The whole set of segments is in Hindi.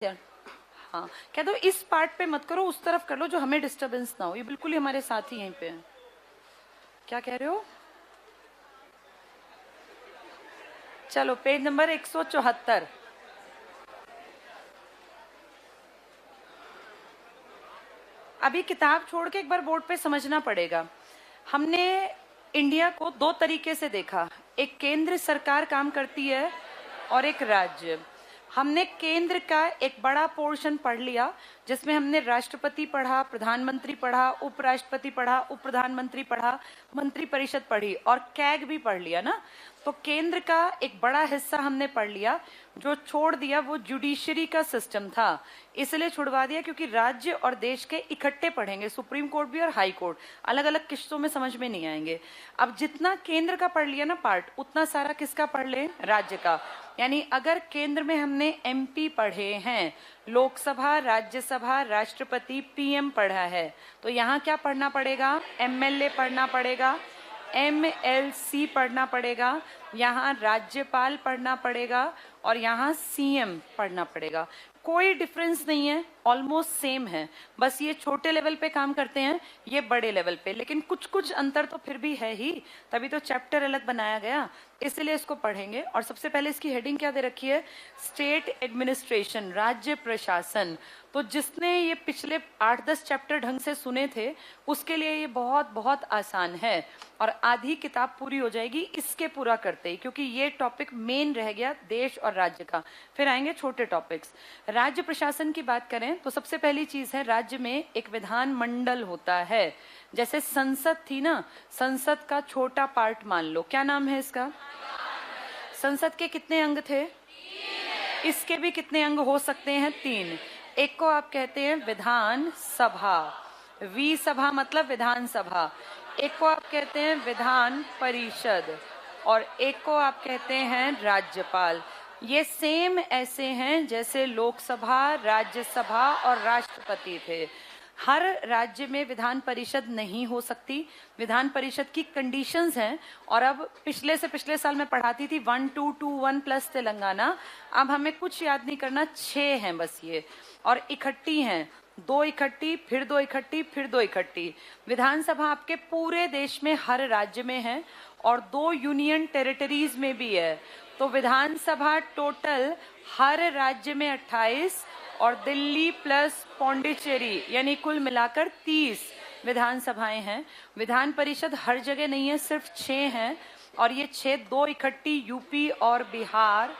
हाँ, कह दो इस पार्ट पे मत करो, उस तरफ कर लो जो हमें डिस्टरबेंस ना हो। ये बिल्कुल ही हमारे साथ ही यहीं पे है। क्या कह रहे हो? चलो पेज नंबर 174। अभी किताब छोड़ के एक बार बोर्ड पे समझना पड़ेगा। हमने इंडिया को दो तरीके से देखा, एक केंद्र सरकार काम करती है और एक राज्य। हमने केंद्र का एक बड़ा पोर्शन पढ़ लिया, जिसमें हमने राष्ट्रपति पढ़ा, प्रधानमंत्री पढ़ा, उपराष्ट्रपति पढ़ा, उप प्रधानमंत्री पढ़ा, मंत्री परिषद पढ़ी और कैग भी पढ़ लिया ना। तो केंद्र का एक बड़ा हिस्सा हमने पढ़ लिया। जो छोड़ दिया वो जुडिशरी का सिस्टम था, इसलिए छुड़वा दिया, क्योंकि राज्य और देश के इकट्ठे पढ़ेंगे, सुप्रीम कोर्ट भी और हाई कोर्ट, अलग अलग किस्तों में समझ में नहीं आएंगे। अब जितना केंद्र का पढ़ लिया ना पार्ट, उतना सारा किसका पढ़ ले? राज्य का। यानी अगर केंद्र में हमने एमपी पढ़े हैं, लोकसभा, राज्यसभा, राष्ट्रपति, पीएम पढ़ा है, तो यहाँ क्या पढ़ना पड़ेगा? एमएलए पढ़ना पड़ेगा, एमएलसी पढ़ना पड़ेगा, यहाँ राज्यपाल पढ़ना पड़ेगा और यहाँ सीएम पढ़ना पड़ेगा। कोई डिफरेंस नहीं है, ऑलमोस्ट सेम है, बस ये छोटे लेवल पे काम करते हैं, ये बड़े लेवल पे, लेकिन कुछ कुछ अंतर तो फिर भी है ही, तभी तो चैप्टर अलग बनाया गया, इसलिए इसको पढ़ेंगे। और सबसे पहले इसकी हेडिंग क्या दे रखी है? स्टेट एडमिनिस्ट्रेशन, राज्य प्रशासन। तो जिसने ये पिछले 8-10 चैप्टर ढंग से सुने थे, उसके लिए ये बहुत बहुत आसान है और आधी किताब पूरी हो जाएगी इसके पूरा करते ही, क्योंकि ये टॉपिक मेन रह गया देश और राज्य का। फिर आएंगे छोटे टॉपिक्स। राज्य प्रशासन की बात करें तो सबसे पहली चीज है, राज्य में एक विधान मंडल होता है। जैसे संसद थी ना, संसद का छोटा पार्ट मान लो, क्या नाम है इसका? संसद के कितने अंग थे? इसके भी कितने अंग हो सकते हैं? 3। एक को आप कहते हैं विधान सभा, वी सभा मतलब विधान सभा। एक को आप कहते हैं विधान परिषद और एक को आप कहते हैं राज्यपाल। ये सेम ऐसे हैं जैसे लोकसभा, राज्यसभा और राष्ट्रपति थे। हर राज्य में विधान परिषद नहीं हो सकती, विधान परिषद की कंडीशंस हैं। और अब पिछले से पिछले साल मैं पढ़ाती थी 1221 प्लस तेलंगाना, अब हमें कुछ याद नहीं करना, 6 हैं बस ये, और इकट्ठी हैं, 2 इकट्ठी, फिर 2 इकट्ठी, फिर 2 इकट्ठी। विधानसभा आपके पूरे देश में हर राज्य में है और 2 यूनियन टेरिटरीज में भी है। तो विधानसभा टोटल हर राज्य में 28 और दिल्ली प्लस पौंडीचेरी यानी कुल मिलाकर 30 विधानसभाएं हैं। विधान परिषद हर जगह नहीं है, सिर्फ 6 हैं और ये 6, 2 इकट्ठी यूपी और बिहार,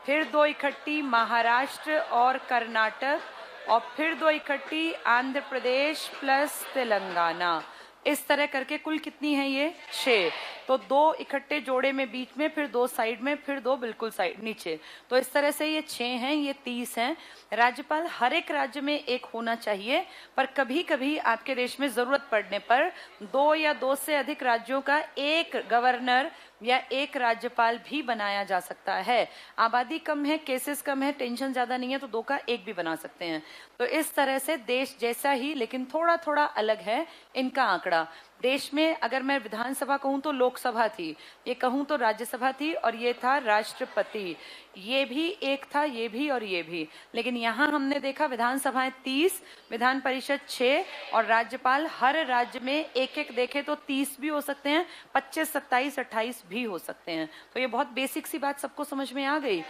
फिर 2 इकट्ठी महाराष्ट्र और कर्नाटक और फिर 2 इकट्ठी आंध्र प्रदेश प्लस तेलंगाना। इस तरह करके कुल कितनी है ये? 6। तो 2 इकट्ठे जोड़े में बीच में, फिर 2 साइड में, फिर 2 बिल्कुल साइड नीचे। तो इस तरह से ये 6 हैं, ये 30 हैं। राज्यपाल हर एक राज्य में एक होना चाहिए, पर कभी कभी आपके देश में जरूरत पड़ने पर 2 या 2 से अधिक राज्यों का एक गवर्नर या एक राज्यपाल भी बनाया जा सकता है। आबादी कम है, केसेस कम है, टेंशन ज्यादा नहीं है, तो 2 का 1 भी बना सकते हैं। तो इस तरह से देश जैसा ही, लेकिन थोड़ा थोड़ा अलग है इनका आंकड़ा। देश में अगर मैं विधानसभा कहूं तो लोकसभा थी, ये कहूं तो राज्यसभा थी और ये था राष्ट्रपति। ये भी एक था, ये भी और ये भी। लेकिन यहाँ हमने देखा विधानसभाएं 30, विधान परिषद 6 और राज्यपाल हर राज्य में एक एक देखे तो 30 भी हो सकते हैं, 25, 27, 28 भी हो सकते हैं। तो ये बहुत बेसिक सी बात सबको समझ में आ गई।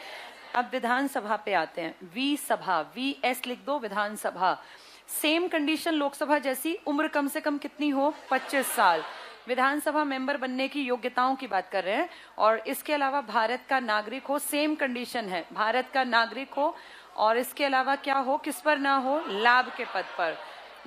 अब विधानसभा पे आते हैं। वी सभा, VS लिख दो, विधानसभा। सेम कंडीशन लोकसभा जैसी, उम्र कम से कम कितनी हो? 25 साल। विधानसभा मेंबर बनने की योग्यताओं की बात कर रहे हैं और इसके अलावा भारत का नागरिक हो, सेम कंडीशन है, भारत का नागरिक हो और इसके अलावा क्या हो? किस पर ना हो? लाभ के पद पर,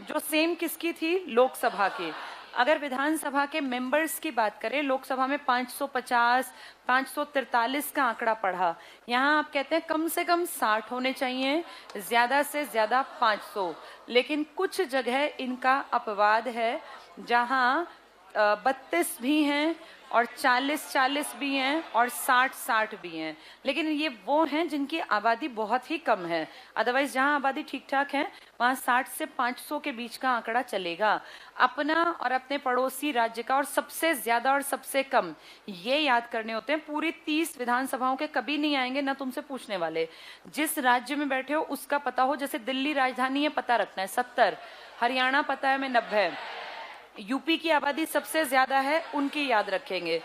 जो सेम किसकी थी? लोकसभा की। अगर विधानसभा के मेंबर्स की बात करें, लोकसभा में 550, 543 का आंकड़ा पढ़ा, यहाँ आप कहते हैं कम से कम 60 होने चाहिए, ज्यादा से ज्यादा 500। लेकिन कुछ जगह इनका अपवाद है जहाँ 32 भी हैं, और 40-40 भी हैं और 60-60 भी हैं। लेकिन ये वो हैं जिनकी आबादी बहुत ही कम है। अदरवाइज जहां आबादी ठीक ठाक है वहां 60 से 500 के बीच का आंकड़ा चलेगा। अपना और अपने पड़ोसी राज्य का और सबसे ज्यादा और सबसे कम, ये याद करने होते हैं। पूरी 30 विधानसभाओं के कभी नहीं आएंगे, ना तुमसे पूछने वाले। जिस राज्य में बैठे हो उसका पता हो। जैसे दिल्ली राजधानी है, पता रखना है 70, हरियाणा पता है मैं 90, यूपी की आबादी सबसे ज्यादा है, उनकी याद रखेंगे।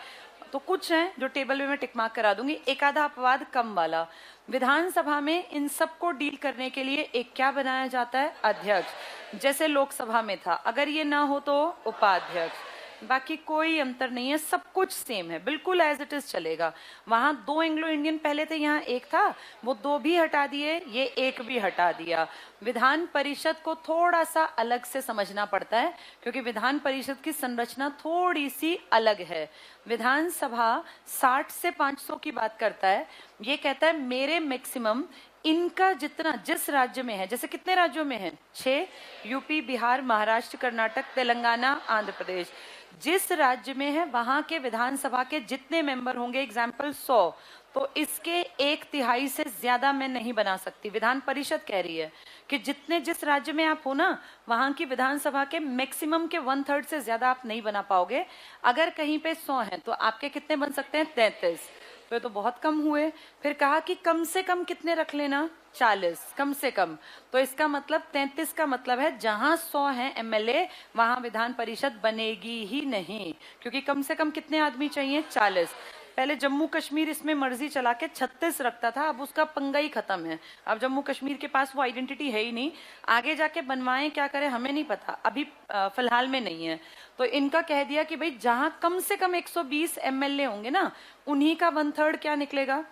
तो कुछ हैं जो टेबल में मैं टिक मार्क करा दूंगी, एक आधा अपवाद कम वाला। विधानसभा में इन सबको डील करने के लिए एक क्या बनाया जाता है, अध्यक्ष, जैसे लोकसभा में था। अगर ये ना हो तो उपाध्यक्ष। बाकी कोई अंतर नहीं है, सब कुछ सेम है, बिल्कुल एज इट इज चलेगा। वहां 2 एंग्लो इंडियन पहले थे, यहाँ एक था, वो 2 भी हटा दिए, ये 1 भी हटा दिया। विधान परिषद को थोड़ा सा अलग से समझना पड़ता है क्योंकि विधान परिषद की संरचना थोड़ी सी अलग है। विधानसभा 60 से 500 की बात करता है। ये कहता है मेरे मैक्सिमम इनका जितना जिस राज्य में है, जैसे कितने राज्यों में है, 6, यूपी, बिहार, महाराष्ट्र, कर्नाटक, तेलंगाना, आंध्र प्रदेश। जिस राज्य में है वहां के विधानसभा के जितने मेंबर होंगे, एग्जाम्पल 100, तो इसके 1/3 से ज्यादा मैं नहीं बना सकती। विधान परिषद कह रही है कि जितने जिस राज्य में आप हो ना, वहां की विधानसभा के मैक्सिमम के 1/3 से ज्यादा आप नहीं बना पाओगे। अगर कहीं पे 100 हैं तो आपके कितने बन सकते हैं, 33। तो ये तो बहुत कम हुए। फिर कहा कि कम से कम कितने रख लेना, 40 कम से कम। तो इसका मतलब 33 का मतलब है जहां 100 हैं एमएलए वहां विधान परिषद बनेगी ही नहीं, क्योंकि कम से कम कितने आदमी चाहिए, 40। पहले जम्मू कश्मीर इसमें मर्जी चला के 36 रखता था, अब उसका पंगा ही खत्म है। अब जम्मू कश्मीर के पास वो आइडेंटिटी है ही नहीं, आगे जाके बनवाएं क्या करें हमें नहीं पता, अभी फिलहाल में नहीं है। तो इनका कह दिया कि भाई जहां कम से कम 120 एमएलए होंगे ना, उन्हीं का 1/3 क्या निकलेगा।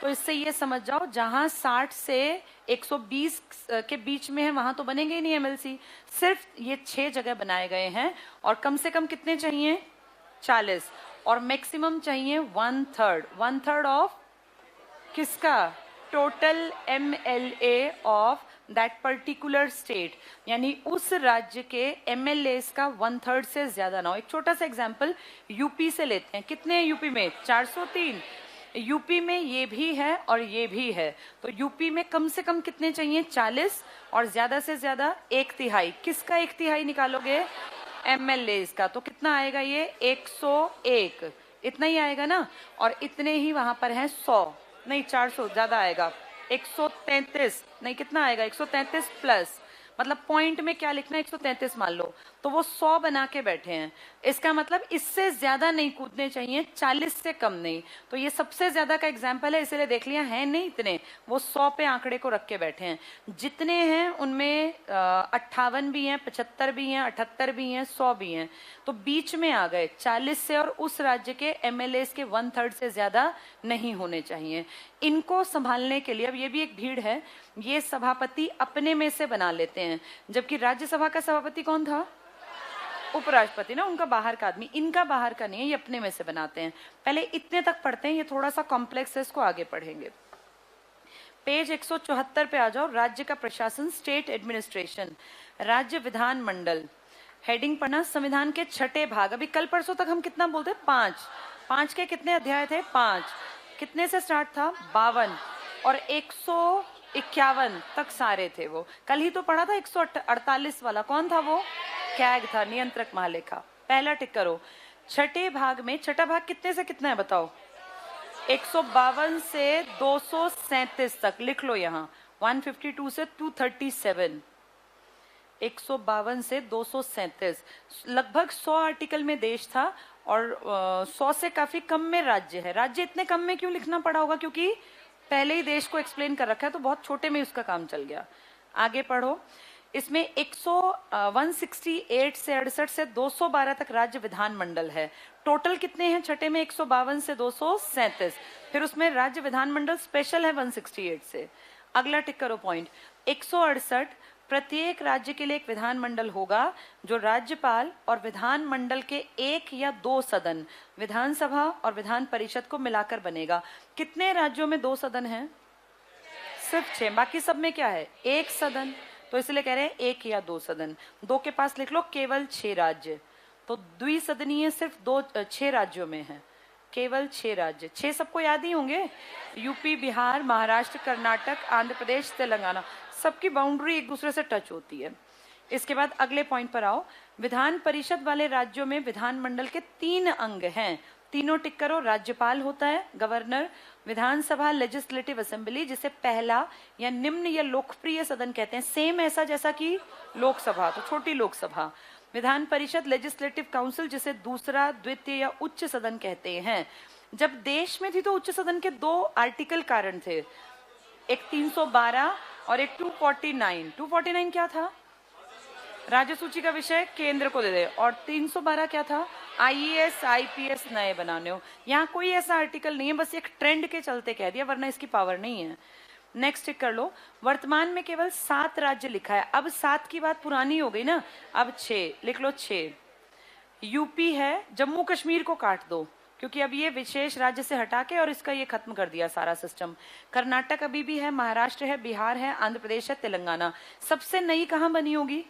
तो इससे ये समझ जाओ जहां 60 से 120 के बीच में है वहां तो बनेंगे ही नहीं एमएलसी। सिर्फ ये 6 जगह बनाए गए हैं और कम से कम कितने चाहिए, 40, और मैक्सिमम चाहिए 1/3। 1/3 ऑफ किसका, total MLA of that particular state, यानी उस राज्य के एमएलए का 1/3 से ज्यादा ना हो। एक छोटा सा एग्जांपल यूपी से लेते हैं। कितने यूपी में, 403। यूपी में ये भी है और ये भी है, तो यूपी में कम से कम कितने चाहिए, 40, और ज्यादा से ज्यादा 1/3। किसका 1/3 निकालोगे, एमएलए का। तो कितना आएगा ये, 101, इतना ही आएगा ना। और इतने ही वहां पर हैं 100, नहीं 400 ज्यादा आएगा, 133, नहीं कितना आएगा, 133 प्लस, मतलब पॉइंट में क्या लिखना है, 133 मान लो। तो वो 100 बना के बैठे हैं। इसका मतलब इससे ज्यादा नहीं कूदने चाहिए, 40 से कम नहीं। तो ये सबसे ज्यादा का एग्जाम्पल है, इसलिए देख लिया है नहीं इतने, वो 100 पे आंकड़े को रख के बैठे हैं। जितने हैं उनमें 58 भी हैं, 75 भी हैं, 78 भी हैं, 100 भी हैं। तो बीच में आ गए 40 से, और उस राज्य के एमएलए के 1/3 से ज्यादा नहीं होने चाहिए। इनको संभालने के लिए, अब ये भी एक भीड़ है, ये सभापति अपने में से बना लेते हैं। जबकि राज्यसभा का सभापति कौन था, उपराष्ट्रपति ना, उनका बाहर का आदमी। इनका बाहर का नहीं है, ये अपने में से बनाते हैं। पहले इतने तक पढ़ते हैं, ये थोड़ा सा कॉम्प्लेक्स है, इसको आगे पढ़ेंगे। पेज 174 पे आ जाओ। राज्य का प्रशासन, स्टेट एडमिनिस्ट्रेशन, राज्य विधान मंडल। हेडिंग पढ़ना, संविधान के 6ठे भाग। अभी कल परसों तक हम कितना बोलते, 5 के कितने अध्याय थे, 5। कितने से स्टार्ट था, 52, और 151 तक सारे थे। वो कल ही तो पढ़ा था 148 वाला, कौन था वो, कैग था, नियंत्रक महालेखा। पहला टिक करो। 6ठे भाग में, 6ठा भाग कितने से कितना है बताओ, 152 से 237 तक। लिख लो यहाँ, 152 से 237, 152 से 237। लगभग 100 आर्टिकल में देश था, और 100 से काफी कम में राज्य है। राज्य इतने कम में क्यों लिखना पड़ा होगा, क्योंकि पहले ही देश को एक्सप्लेन कर रखा है, तो बहुत छोटे में उसका काम चल गया। आगे पढ़ो। इसमें 168 से 68 से 212 तक राज्य विधान मंडल है। टोटल कितने हैं छठे में, 152 से 237। फिर उसमें राज्य विधान मंडल स्पेशल है 168 से। अगला टिक करो पॉइंट, 168। प्रत्येक राज्य के लिए एक विधान मंडल होगा, जो राज्यपाल और विधान मंडल के 1 या 2 सदन, विधानसभा और विधान परिषद को मिलाकर बनेगा। कितने राज्यों में 2 सदन हैं, सिर्फ 6। बाकी सब में क्या है, 1 सदन। तो इसलिए कह रहे हैं 1 या 2 सदन। 2 के पास लिख लो केवल 6 राज्य। तो द्विसदनीय सिर्फ 6 राज्यों में है, केवल 6 राज्य। 6 सबको याद ही होंगे, यूपी, बिहार, महाराष्ट्र, कर्नाटक, आंध्र प्रदेश, तेलंगाना, सबकी बाउंड्री एक दूसरे से टच होती है। इसके बाद अगले पॉइंट पर आओ। विधान परिषद वाले राज्यों में विधानमंडल के 3 अंग हैं, तीनों टिक करो। राज्यपाल होता है, गवर्नर, विधानसभा लेजिस्लेटिव असेंबली जिसे पहला या निम्न या लोकप्रिय सदन कहते हैं, सेम ऐसा जैसा कि लोकसभा, तो छोटी लोकसभा। विधान परिषद लेजिस्लेटिव काउंसिल जिसे दूसरा, द्वितीय या उच्च सदन कहते हैं। जब देश में थी तो उच्च सदन के 2 आर्टिकल कारण थे, एक 312 और एक 249। 249 क्या था? राज्य सूची का विषय केंद्र को दे दे। और 312 क्या था? आईएएस आईपीएस नए बनाने हो। यहाँ कोई ऐसा आर्टिकल नहीं है, बस एक ट्रेंड के चलते कह दिया, वरना इसकी पावर नहीं है। नेक्स्ट टिक कर लो। वर्तमान में केवल 7 राज्य लिखा है, अब 7 की बात पुरानी हो गई ना, अब 6 लिख लो। 6 यूपी है, जम्मू कश्मीर को काट दो क्योंकि अब ये विशेष राज्य से हटा के और इसका ये खत्म कर दिया सारा सिस्टम। कर्नाटक अभी भी है, महाराष्ट्र है, बिहार है, आंध्र प्रदेश है, तेलंगाना। सबसे नई कहाँ बनी होगी?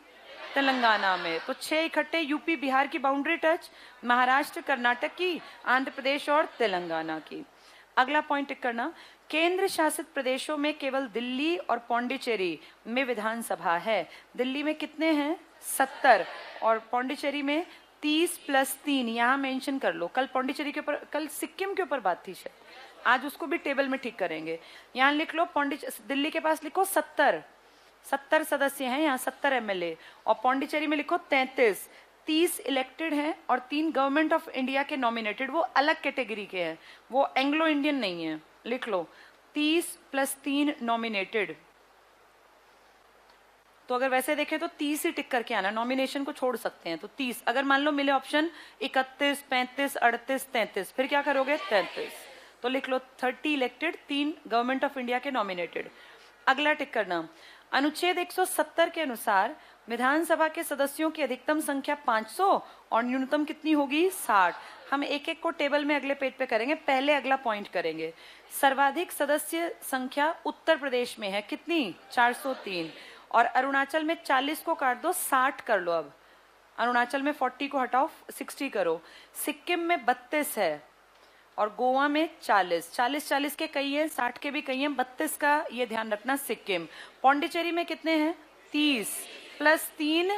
तेलंगाना में। तो 6 इकट्ठे, यूपी बिहार की बाउंड्री टच, महाराष्ट्र कर्नाटक की, आंध्र प्रदेश और तेलंगाना की। अगला पॉइंट टिक करना। केंद्र शासित प्रदेशों में केवल दिल्ली और पौंडीचेरी में विधानसभा है। दिल्ली में कितने हैं? 70, और पौंडीचेरी में 30 + 3 यहाँ मेंशन कर लो। कल पौंडीचेरी के ऊपर, कल सिक्किम के ऊपर बात थी शायद, आज उसको भी टेबल में ठीक करेंगे। यहाँ लिख लो दिल्ली के पास लिखो 70 सदस्य हैं यहाँ, 70 एमएलए। और पौंडीचेरी में लिखो 33, 30 इलेक्टेड हैं और 3 गवर्नमेंट ऑफ इंडिया के नॉमिनेटेड, वो अलग कैटेगरी के हैं, वो एंग्लो इंडियन नहीं है। लिख लो 30 + 3 नॉमिनेटेड। तो अगर वैसे देखें तो 30 ही टिक करके आना, नॉमिनेशन को छोड़ सकते हैं। तो 30, अगर मान लो मिले ऑप्शन 31, 35, 38, 33, फिर क्या करोगे? 33। तो लिख लो 30 इलेक्टेड, 3 गवर्नमेंट ऑफ इंडिया के नॉमिनेटेड। अगला टिक करना। अनुच्छेद 170 के अनुसार विधानसभा के सदस्यों की अधिकतम संख्या 500 और न्यूनतम कितनी होगी? 60। हम एक एक को टेबल में अगले पेज पे करेंगे, पहले अगला पॉइंट करेंगे। सर्वाधिक सदस्य संख्या उत्तर प्रदेश में है, कितनी? 403। और अरुणाचल में 40 को काट दो, 60 कर लो। अब अरुणाचल में 40 को हटाओ, 60 करो। सिक्किम में 32 है और गोवा में 40। 40 के कई हैं, 60 के भी कई हैं, 32 का ये ध्यान रखना। सिक्किम। पौंडीचेरी में कितने हैं? 30 + 3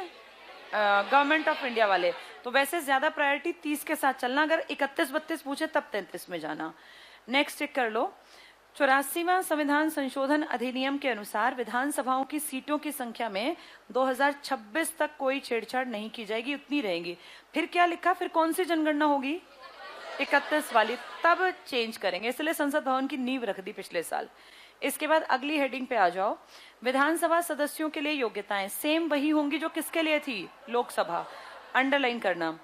गवर्नमेंट ऑफ इंडिया वाले। तो वैसे ज्यादा प्रायोरिटी 30 के साथ चलना, अगर 31-32 पूछे तब 33 में जाना। नेक्स्ट टिक कर लो। 84वां संविधान संशोधन अधिनियम के अनुसार विधानसभाओं की सीटों की संख्या में 2026 तक कोई छेड़छाड़ नहीं की जाएगी, उतनी रहेंगी। फिर क्या लिखा? फिर कौन सी जनगणना होगी? 31 वाली, तब चेंज करेंगे, इसलिए संसद भवन की नींव रख दी पिछले साल। इसके बाद अगली हेडिंग पे आ जाओ। विधानसभा सदस्यों के लिए योग्यताएं सेम वही होंगी जो किसके लिए थी? लोकसभा। अंडरलाइन करना।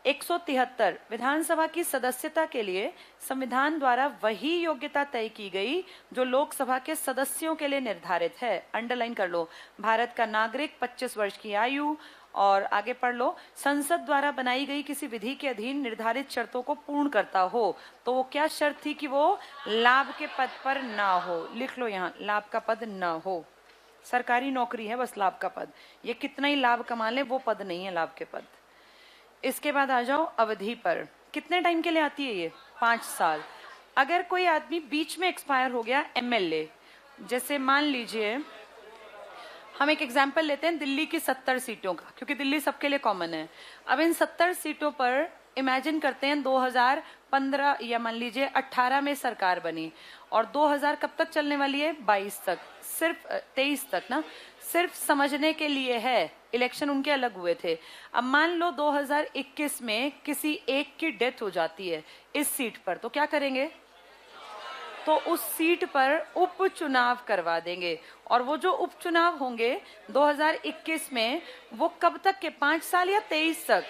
173 विधानसभा की सदस्यता के लिए संविधान द्वारा वही योग्यता तय की गई जो लोकसभा के सदस्यों के लिए निर्धारित है। अंडरलाइन कर लो। भारत का नागरिक, 25 वर्ष की आयु। और आगे पढ़ लो। संसद द्वारा बनाई गई किसी विधि के अधीन निर्धारित शर्तों को पूर्ण करता हो। तो वो क्या शर्त थी? कि वो लाभ के पद पर ना हो। लिख लो यहाँ, लाभ का पद ना हो। सरकारी नौकरी है बस लाभ का पद, ये कितना ही लाभ कमा ले वो पद नहीं है लाभ के पद। इसके बाद आ जाओ अवधि पर। कितने टाइम के लिए आती है ये? 5 साल। अगर कोई आदमी बीच में एक्सपायर हो गया, एमएलए, जैसे मान लीजिए हम एक एग्जाम्पल लेते हैं दिल्ली की 70 सीटों का, क्योंकि दिल्ली सबके लिए कॉमन है। अब इन 70 सीटों पर इमेजिन करते हैं 2015 या मान लीजिए 18 में सरकार बनी, और 2000 कब तक चलने वाली है? 22 तक, सिर्फ 23 तक ना, सिर्फ समझने के लिए है। इलेक्शन उनके अलग हुए थे। अब मान लो 2021 में किसी एक की डेथ हो जाती है इस सीट पर, तो क्या करेंगे? तो उस सीट पर उपचुनाव करवा देंगे। और वो जो उपचुनाव होंगे 2021 में, वो कब तक के? 5 साल या 23 तक?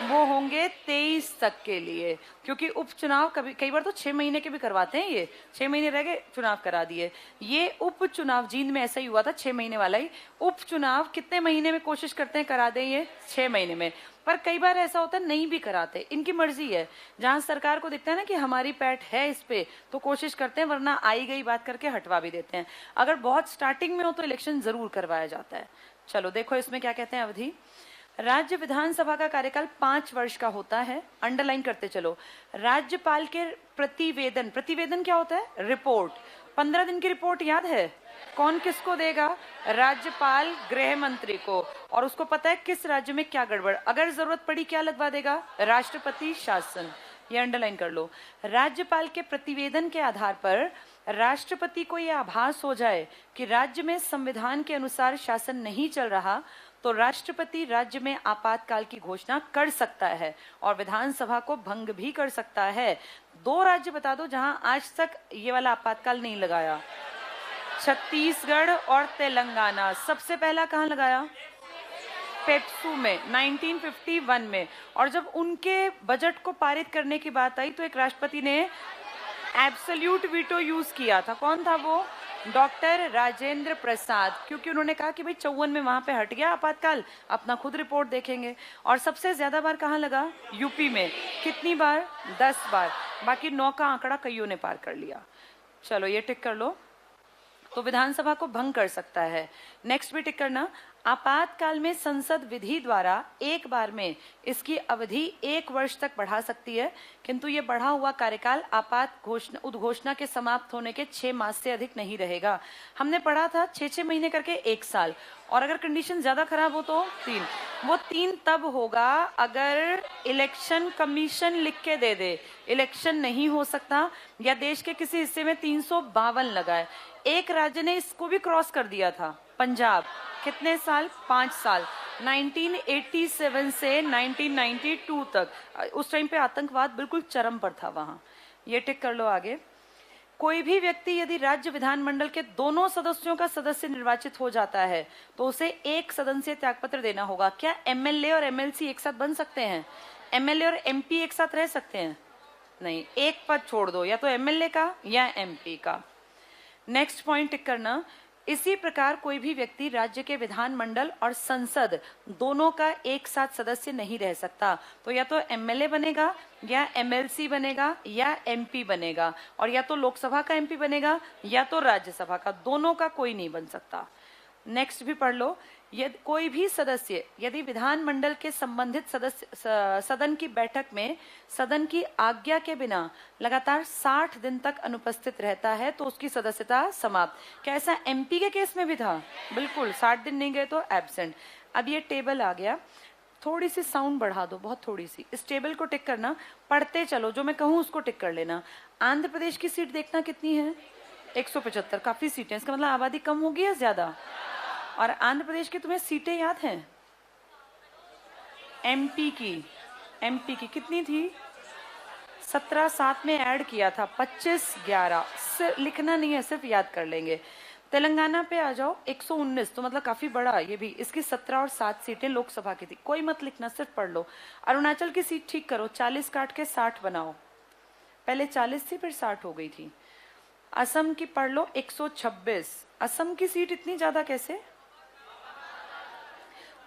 वो होंगे 23 तक के लिए, क्योंकि उपचुनाव कई बार तो 6 महीने के भी करवाते हैं। ये 6 महीने रह गए, चुनाव करा दिए। ये उपचुनाव जींद में ऐसा ही हुआ था, 6 महीने वाला ही। उपचुनाव कितने महीने में कोशिश करते हैं करा दें? ये 6 महीने में। पर कई बार ऐसा होता है नहीं भी कराते, इनकी मर्जी है। जहां सरकार को दिखता है ना कि हमारी पैठ है इस पे, तो कोशिश करते हैं, वरना आई गई बात करके हटवा भी देते हैं। अगर बहुत स्टार्टिंग में हो तो इलेक्शन जरूर करवाया जाता है। चलो देखो इसमें क्या कहते हैं अवधि। राज्य विधानसभा का कार्यकाल 5 वर्ष का होता है। अंडरलाइन करते चलो। राज्यपाल के प्रतिवेदन, प्रतिवेदन क्या होता है? रिपोर्ट। 15 दिन की रिपोर्ट याद है? कौन किसको देगा? राज्यपाल गृह मंत्री को, और उसको पता है किस राज्य में क्या गड़बड़, अगर जरूरत पड़ी क्या लगवा देगा? राष्ट्रपति शासन। ये अंडरलाइन कर लो। राज्यपाल के प्रतिवेदन के आधार पर राष्ट्रपति को यह आभास हो जाए कि राज्य में संविधान के अनुसार शासन नहीं चल रहा, तो राष्ट्रपति राज्य में आपातकाल की घोषणा कर सकता है और विधानसभा को भंग भी कर सकता है। 2 राज्य बता दो जहां आज तक ये वाला आपातकाल नहीं लगाया। छत्तीसगढ़ और तेलंगाना। सबसे पहला कहां लगाया? पेप्सू में 1951 में। और जब उनके बजट को पारित करने की बात आई तो एक राष्ट्रपति ने एब्सोल्यूट वीटो यूज किया था। कौन था वो? डॉक्टर राजेंद्र प्रसाद, क्योंकि उन्होंने कहा कि भाई 54 में वहां पे हट गया आपातकाल, अपना खुद रिपोर्ट देखेंगे। और सबसे ज्यादा बार कहां लगा? यूपी में। कितनी बार? 10 बार। बाकी 9 का आंकड़ा कईयों ने पार कर लिया। चलो ये टिक कर लो। तो विधानसभा को भंग कर सकता है। नेक्स्ट भी टिक करना। आपातकाल में संसद विधि द्वारा एक बार में इसकी अवधि 1 वर्ष तक बढ़ा सकती है, किंतु ये बढ़ा हुआ कार्यकाल आपात उद्घोषणा के समाप्त होने के 6 मास से अधिक नहीं रहेगा। हमने पढ़ा था 6-6 महीने करके 1 साल, और अगर कंडीशन ज्यादा खराब हो तो 3। वो 3 तब होगा अगर इलेक्शन कमीशन लिख के दे दे इलेक्शन नहीं हो सकता, या देश के किसी हिस्से में 352 लगाए। एक राज्य ने इसको भी क्रॉस कर दिया था, पंजाब। कितने साल? 5 साल। 1987 से 1992 तक। उस टाइम पे आतंकवाद बिल्कुल चरम पर था वहां। ये टिक कर लो आगे। कोई भी व्यक्ति यदि राज्य विधानमंडल के दोनों सदस्यों का सदस्य निर्वाचित हो जाता है तो उसे एक सदन से त्यागपत्र देना होगा। क्या एमएलए और एमएलसी एक साथ बन सकते हैं? एमएलए और एमपी एक साथ रह सकते हैं? नहीं, एक पद छोड़ दो, या तो एमएलए का या एमपी का। नेक्स्ट पॉइंट टिक करना। इसी प्रकार कोई भी व्यक्ति राज्य के विधानमंडल और संसद दोनों का एक साथ सदस्य नहीं रह सकता। तो या तो एमएलए बनेगा, या एमएलसी बनेगा, या एमपी बनेगा, और या तो लोकसभा का एमपी बनेगा या तो राज्यसभा का, दोनों का कोई नहीं बन सकता। नेक्स्ट भी पढ़ लो। यदि कोई भी सदस्य यदि विधानमंडल के संबंधित सदन की बैठक में सदन की आज्ञा के बिना लगातार 60 दिन तक अनुपस्थित रहता है तो उसकी सदस्यता समाप्त। क्या ऐसा एमपी के केस में भी था? बिल्कुल, 60 दिन नहीं गए तो एब्सेंट। अब ये टेबल आ गया, थोड़ी सी साउंड बढ़ा दो, बहुत थोड़ी सी। इस टेबल को टिक करना, पढ़ते चलो, जो मैं कहूँ उसको टिक कर लेना। आंध्र प्रदेश की सीट देखना कितनी है? 175। काफी सीटें, इसका मतलब आबादी कम होगी या ज्यादा? और आंध्र प्रदेश की तुम्हें सीटें याद हैं? एमपी की कितनी थी? 17 7 में ऐड किया था, 25 11। लिखना नहीं है, सिर्फ याद कर लेंगे। तेलंगाना पे आ जाओ, 119, तो मतलब काफी बड़ा ये भी। इसकी 17 और 7 सीटें लोकसभा की थी। कोई मत लिखना, सिर्फ पढ़ लो। अरुणाचल की सीट ठीक करो, 40 काट के 60 बनाओ। पहले 40 थी, फिर 60 हो गई थी। असम की पढ़ लो, 126। असम की सीट इतनी ज्यादा कैसे?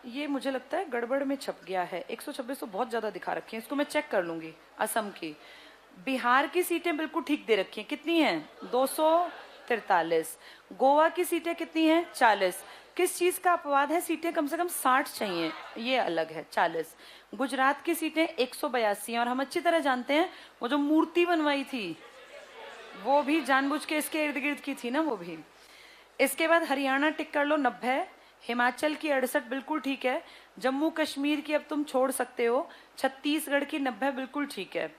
ये मुझे लगता है गड़बड़ में छप गया है। 126 तो बहुत ज्यादा दिखा रखी है, इसको मैं चेक कर लूंगी। असम की। बिहार की सीटें बिल्कुल ठीक दे रखी हैं। कितनी हैं? 243। गोवा की सीटें कितनी हैं? 40। किस चीज का अपवाद है? सीटें कम से कम 60 चाहिए, ये अलग है, 40। गुजरात की सीटें 182 हैं, और हम अच्छी तरह जानते हैं वो जो मूर्ति बनवाई थी वो भी जानबूझ के इसके इर्द गिर्द की थी ना, वो भी। इसके बाद हरियाणा टिक कर लो, 90। हिमाचल की 68 बिल्कुल ठीक है। जम्मू कश्मीर की अब तुम छोड़ सकते हो। छत्तीसगढ़ की 90 बिल्कुल ठीक है।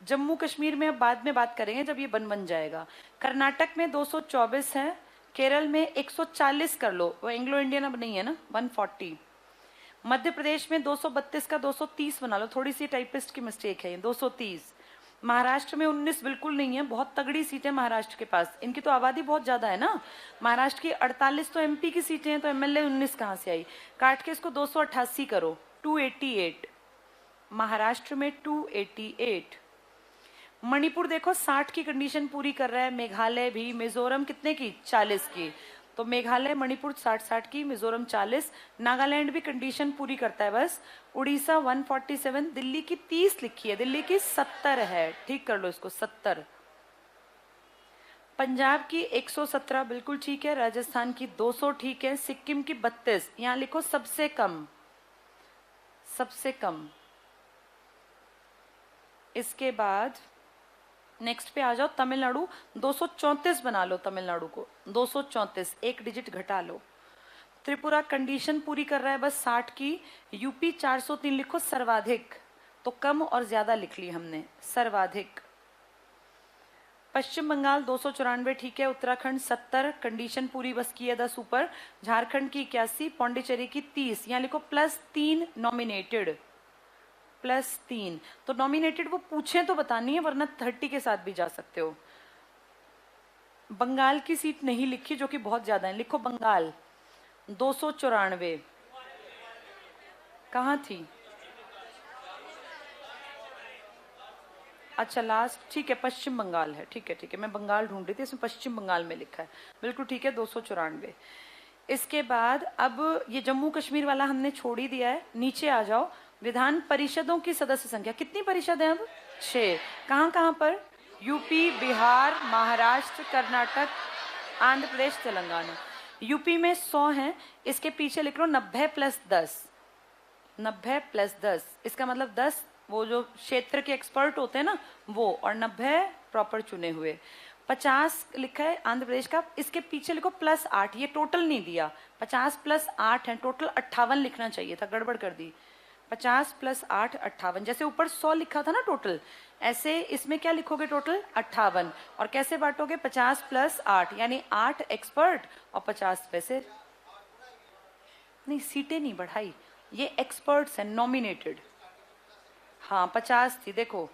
जम्मू कश्मीर में अब बाद में बात करेंगे जब ये बन जाएगा। कर्नाटक में 224 है। केरल में 140 कर लो, वो एंग्लो इंडियन अब नहीं है ना, 140। मध्य प्रदेश में 232 का 230 बना लो, थोड़ी सी टाइपिस्ट की मिस्टेक है, 230। महाराष्ट्र में 19 बिल्कुल नहीं है, बहुत तगड़ी सीटें महाराष्ट्र के पास, इनकी तो आबादी बहुत ज्यादा है ना। महाराष्ट्र की 48 तो एमपी की सीटें हैं, तो एमएलए 19 कहां से आई? काट के इसको 288 करो, 288। महाराष्ट्र में 288। मणिपुर देखो 60 की कंडीशन पूरी कर रहा है। मेघालय भी। मिजोरम कितने की? 40 की। तो मेघालय मणिपुर 60 की, मिजोरम 40। नागालैंड भी कंडीशन पूरी करता है बस। उड़ीसा 147। दिल्ली की 30 लिखी है, दिल्ली की 70 है, ठीक कर लो इसको, 70। पंजाब की 117 बिल्कुल ठीक है। राजस्थान की 200 ठीक है। सिक्किम की 32, यहाँ लिखो सबसे कम। सबसे कम। इसके बाद नेक्स्ट पे आ जाओ, तमिलनाडु 234 बना लो, तमिलनाडु को 234, एक डिजिट घटा लो। त्रिपुरा कंडीशन पूरी कर रहा है बस 60 की। यूपी 403 लिखो सर्वाधिक, तो कम और ज्यादा लिख ली हमने, सर्वाधिक। पश्चिम बंगाल 294 ठीक है। उत्तराखंड 70, कंडीशन पूरी बस की है 10 ऊपर। झारखंड की 81, पौंडीचेरी की 30, यहाँ लिखो +3 नॉमिनेटेड, +3। तो नॉमिनेटेड वो पूछे तो बतानी है, वरना 30 के साथ भी जा सकते हो। बंगाल की सीट नहीं लिखी जो कि बहुत ज्यादा है, लिखो बंगाल 294। कहाँ थी? अच्छा लास्ट, ठीक है, पश्चिम बंगाल है, ठीक है ठीक है, मैं बंगाल ढूंढ रही थी, इसमें पश्चिम बंगाल में लिखा है, बिल्कुल ठीक है, 294। इसके बाद अब ये जम्मू कश्मीर वाला हमने छोड़ ही दिया है। नीचे आ जाओ, विधान परिषदों की सदस्य संख्या कितनी परिषद है अब? 6। कहाँ कहाँ पर? यूपी, बिहार, महाराष्ट्र, कर्नाटक, आंध्र प्रदेश, तेलंगाना। यूपी में 100 हैं, इसके पीछे लिख लो 90 + 10, 90 + 10, इसका मतलब 10 वो जो क्षेत्र के एक्सपर्ट होते हैं ना वो, और 90 प्रॉपर चुने हुए। 50 लिखा है आंध्र प्रदेश का, इसके पीछे लिखो +8, ये टोटल नहीं दिया, 50 + 8 है, टोटल 58 लिखना चाहिए था, गड़बड़ कर दी। 50 + 8 58, जैसे ऊपर 100 लिखा था ना टोटल, ऐसे इसमें क्या लिखोगे टोटल 58। और कैसे बांटोगे? 50 + 8, यानी 8 एक्सपर्ट और 50 वैसे नहीं, सीटें नहीं बढ़ाई, ये एक्सपर्ट्स हैं, नॉमिनेटेड। हाँ 50 थी, देखो